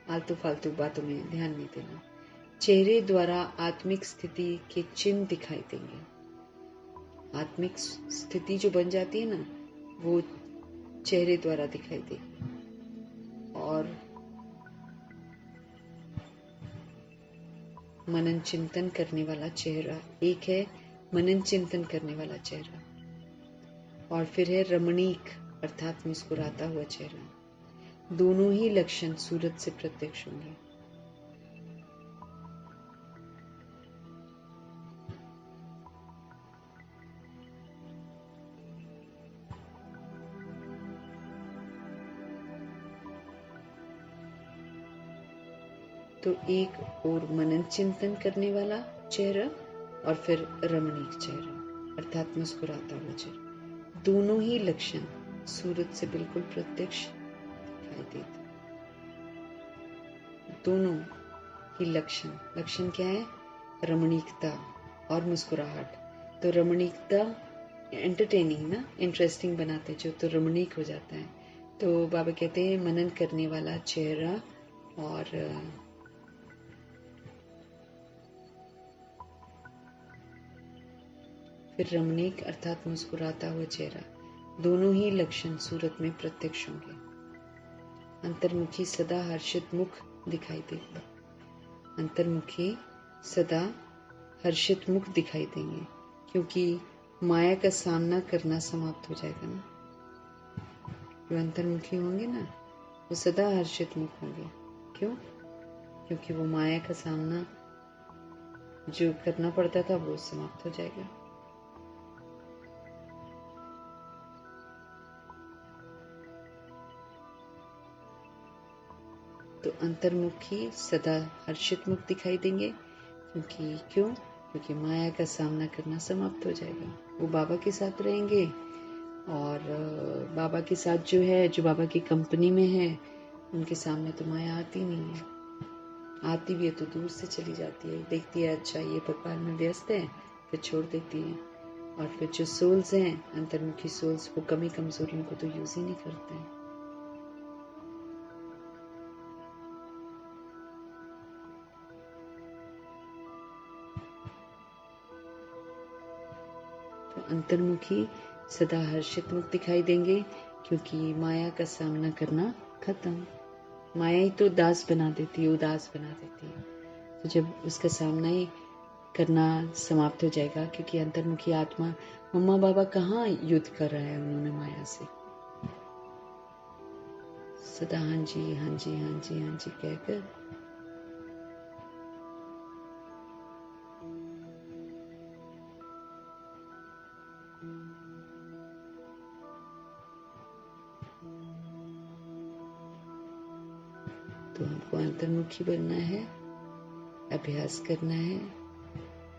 आलतू फालतू बातों में ध्यान नहीं देना। चेहरे द्वारा आत्मिक स्थिति के चिन्ह दिखाई देंगे। आत्मिक स्थिति जो बन जाती है ना, वो चेहरे द्वारा दिखाई देगी। और मनन चिंतन करने वाला चेहरा, एक है मनन चिंतन करने वाला चेहरा, और फिर है रमणीक अर्थात मुस्कुराता हुआ चेहरा। दोनों ही लक्षण सूरत से प्रत्यक्ष होंगे। तो एक और मनन चिंतन करने वाला चेहरा और फिर रमणीक चेहरा अर्थात मुस्कुराता हुआ चेहरा। दोनों ही लक्षण सूरत से बिल्कुल प्रत्यक्ष दिखाई देते। दोनों ही लक्षण क्या है? रमणीकता और मुस्कुराहट। तो रमणीकता एंटरटेनिंग ना, इंटरेस्टिंग बनाते जो, तो रमणीक हो जाता है। तो बाबा कहते हैं मनन करने वाला चेहरा और फिर रमणीक अर्थात मुस्कुराता हुआ चेहरा। दोनों ही लक्षण सूरत में प्रत्यक्ष होंगे। अंतर्मुखी सदा हर्षित मुख दिखाई देगा। अंतर्मुखी सदा हर्षित मुख दिखाई देंगे, क्योंकि माया का सामना करना समाप्त हो जाएगा ना। जो अंतर्मुखी होंगे ना, वो सदा हर्षित मुख होंगे। क्यों? क्योंकि वो माया का सामना जो करना पड़ता था वो समाप्त हो जाएगा। तो अंतर्मुखी सदा हर्षित मुख दिखाई देंगे, क्योंकि माया का सामना करना समाप्त हो जाएगा। वो बाबा के साथ रहेंगे, और बाबा के साथ जो है, जो बाबा की कंपनी में है, उनके सामने तो माया आती नहीं है। आती भी है तो दूर से चली जाती है, देखती है अच्छा ये व्यापार में व्यस्त है, फिर छोड़ देती है। और फिर जो सोल्स हैं, अंतर्मुखी सोल्स, वो कमी कमजोरियों को तो यूज ही नहीं करते हैं। तो अंतर्मुखी सदा हर्षित मुख दिखाई देंगे, क्योंकि माया का सामना करना खत्म। माया ही तो दास बना देती है, उदास बना देती है। तो जब उसका सामना ही करना समाप्त हो जाएगा, क्योंकि अंतर्मुखी आत्मा, मम्मा बाबा कहाँ युद्ध कर रहा है उन्होंने माया से, सदा हाँ जी हाँ जी हाँ जी हाँ जी कहकर तो हमको अंतर्मुखी बनना है, अभ्यास करना है।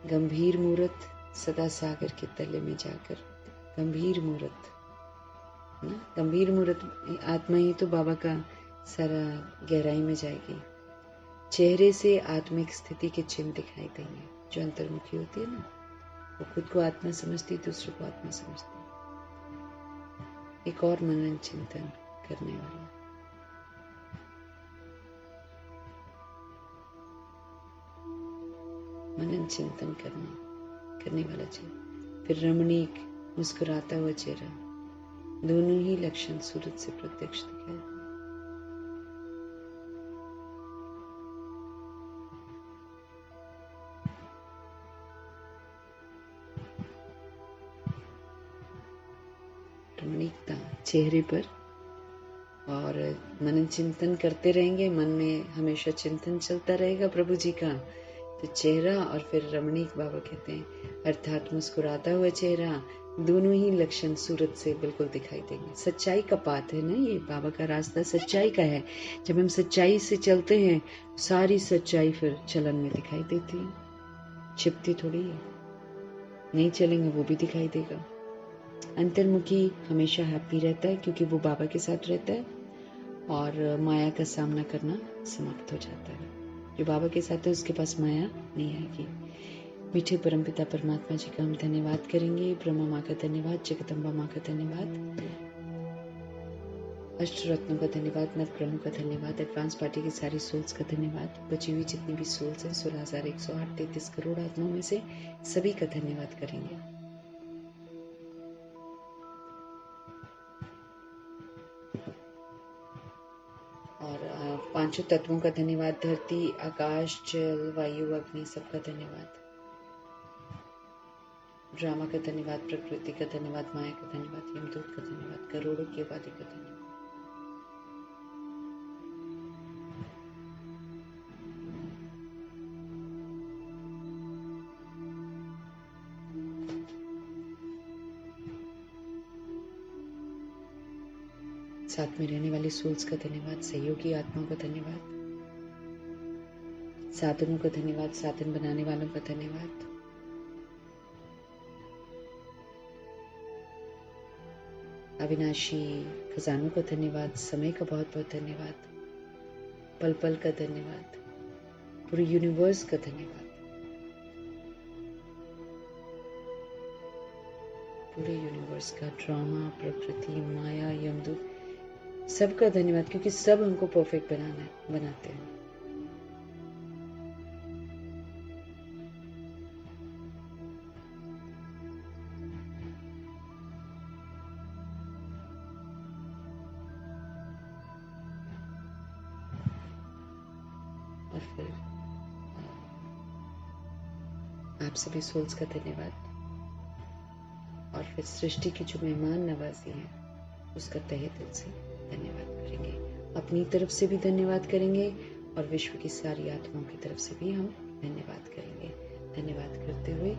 गंभीर मूर्त सदा सागर के तले में जाकर, गंभीर मूर्त ना, गंभीर मूर्त आत्मा ही तो बाबा का सारा गहराई में जाएगी। चेहरे से आत्मिक स्थिति के चिन्ह दिखाई देंगे। जो अंतर्मुखी होती है ना, वो खुद को आत्मा समझती, दूसरों को आत्मा समझती। एक और मनन चिंतन करने वाला, मनन चिंतन करने वाला चेहरा, फिर रमणीक मुस्कुराता हुआ चेहरा। दोनों ही लक्षण सूरत से प्रत्यक्ष दिखाई। रमणीकता चेहरे पर, और मनन चिंतन करते रहेंगे, मन में हमेशा चिंतन चलता रहेगा प्रभु जी का। तो चेहरा और फिर रमणीक बाबा कहते हैं अर्थात मुस्कुराता हुआ चेहरा। दोनों ही लक्षण सूरत से बिल्कुल दिखाई देंगे। सच्चाई का पाथ है ना, ये बाबा का रास्ता सच्चाई का है। जब हम सच्चाई से चलते हैं, सारी सच्चाई फिर चलन में दिखाई देती है, छिपती थोड़ी है। नहीं चलेंगे वो भी दिखाई देगा। अंतर्मुखी हमेशा हैप्पी रहता है क्योंकि वो बाबा के साथ रहता है और माया का सामना करना समाप्त हो जाता है। जो बाबा के साथ है उसके पास माया नहीं आएगी। मीठे परमपिता परमात्मा जी का हम धन्यवाद करेंगे। ब्रह्मा माँ का धन्यवाद, जगदम्बा माँ का धन्यवाद, अष्ट रत्नों का धन्यवाद, नवग्रहों का धन्यवाद, एडवांस पार्टी की सारी सोल्स का धन्यवाद, बची हुई जितनी भी सोल्स हैं 16,108 करोड़ आत्माओं में से सभी का धन्यवाद करेंगे। और पांचों तत्वों का धन्यवाद, धरती, आकाश, जल, वायु, अग्नि, सबका धन्यवाद। ड्रामा का धन्यवाद, प्रकृति का धन्यवाद, माया का धन्यवाद, यमदूत का धन्यवाद, करोड़ों की आबादी का धन्यवाद। साथ में रहने वाली सोल्स का धन्यवाद, सहयोगी आत्माओं का धन्यवाद, साधनों का धन्यवाद, साधन बनाने वालों का धन्यवाद, अविनाशी खजानों का धन्यवाद, समय का बहुत बहुत धन्यवाद, पल पल का धन्यवाद, पूरे यूनिवर्स का धन्यवाद, पूरे यूनिवर्स का, ड्रामा, प्रकृति, माया, यमदूत, सबका धन्यवाद क्योंकि सब हमको परफेक्ट बनाते हैं। और फिर आप सभी सोल्स का धन्यवाद और फिर सृष्टि की जो मेहमान नवाजी है उसका तहे दिल से धन्यवाद करेंगे। अपनी तरफ से भी धन्यवाद करेंगे और विश्व की सारी आत्माओं की तरफ से भी हम धन्यवाद करेंगे। धन्यवाद करते हुए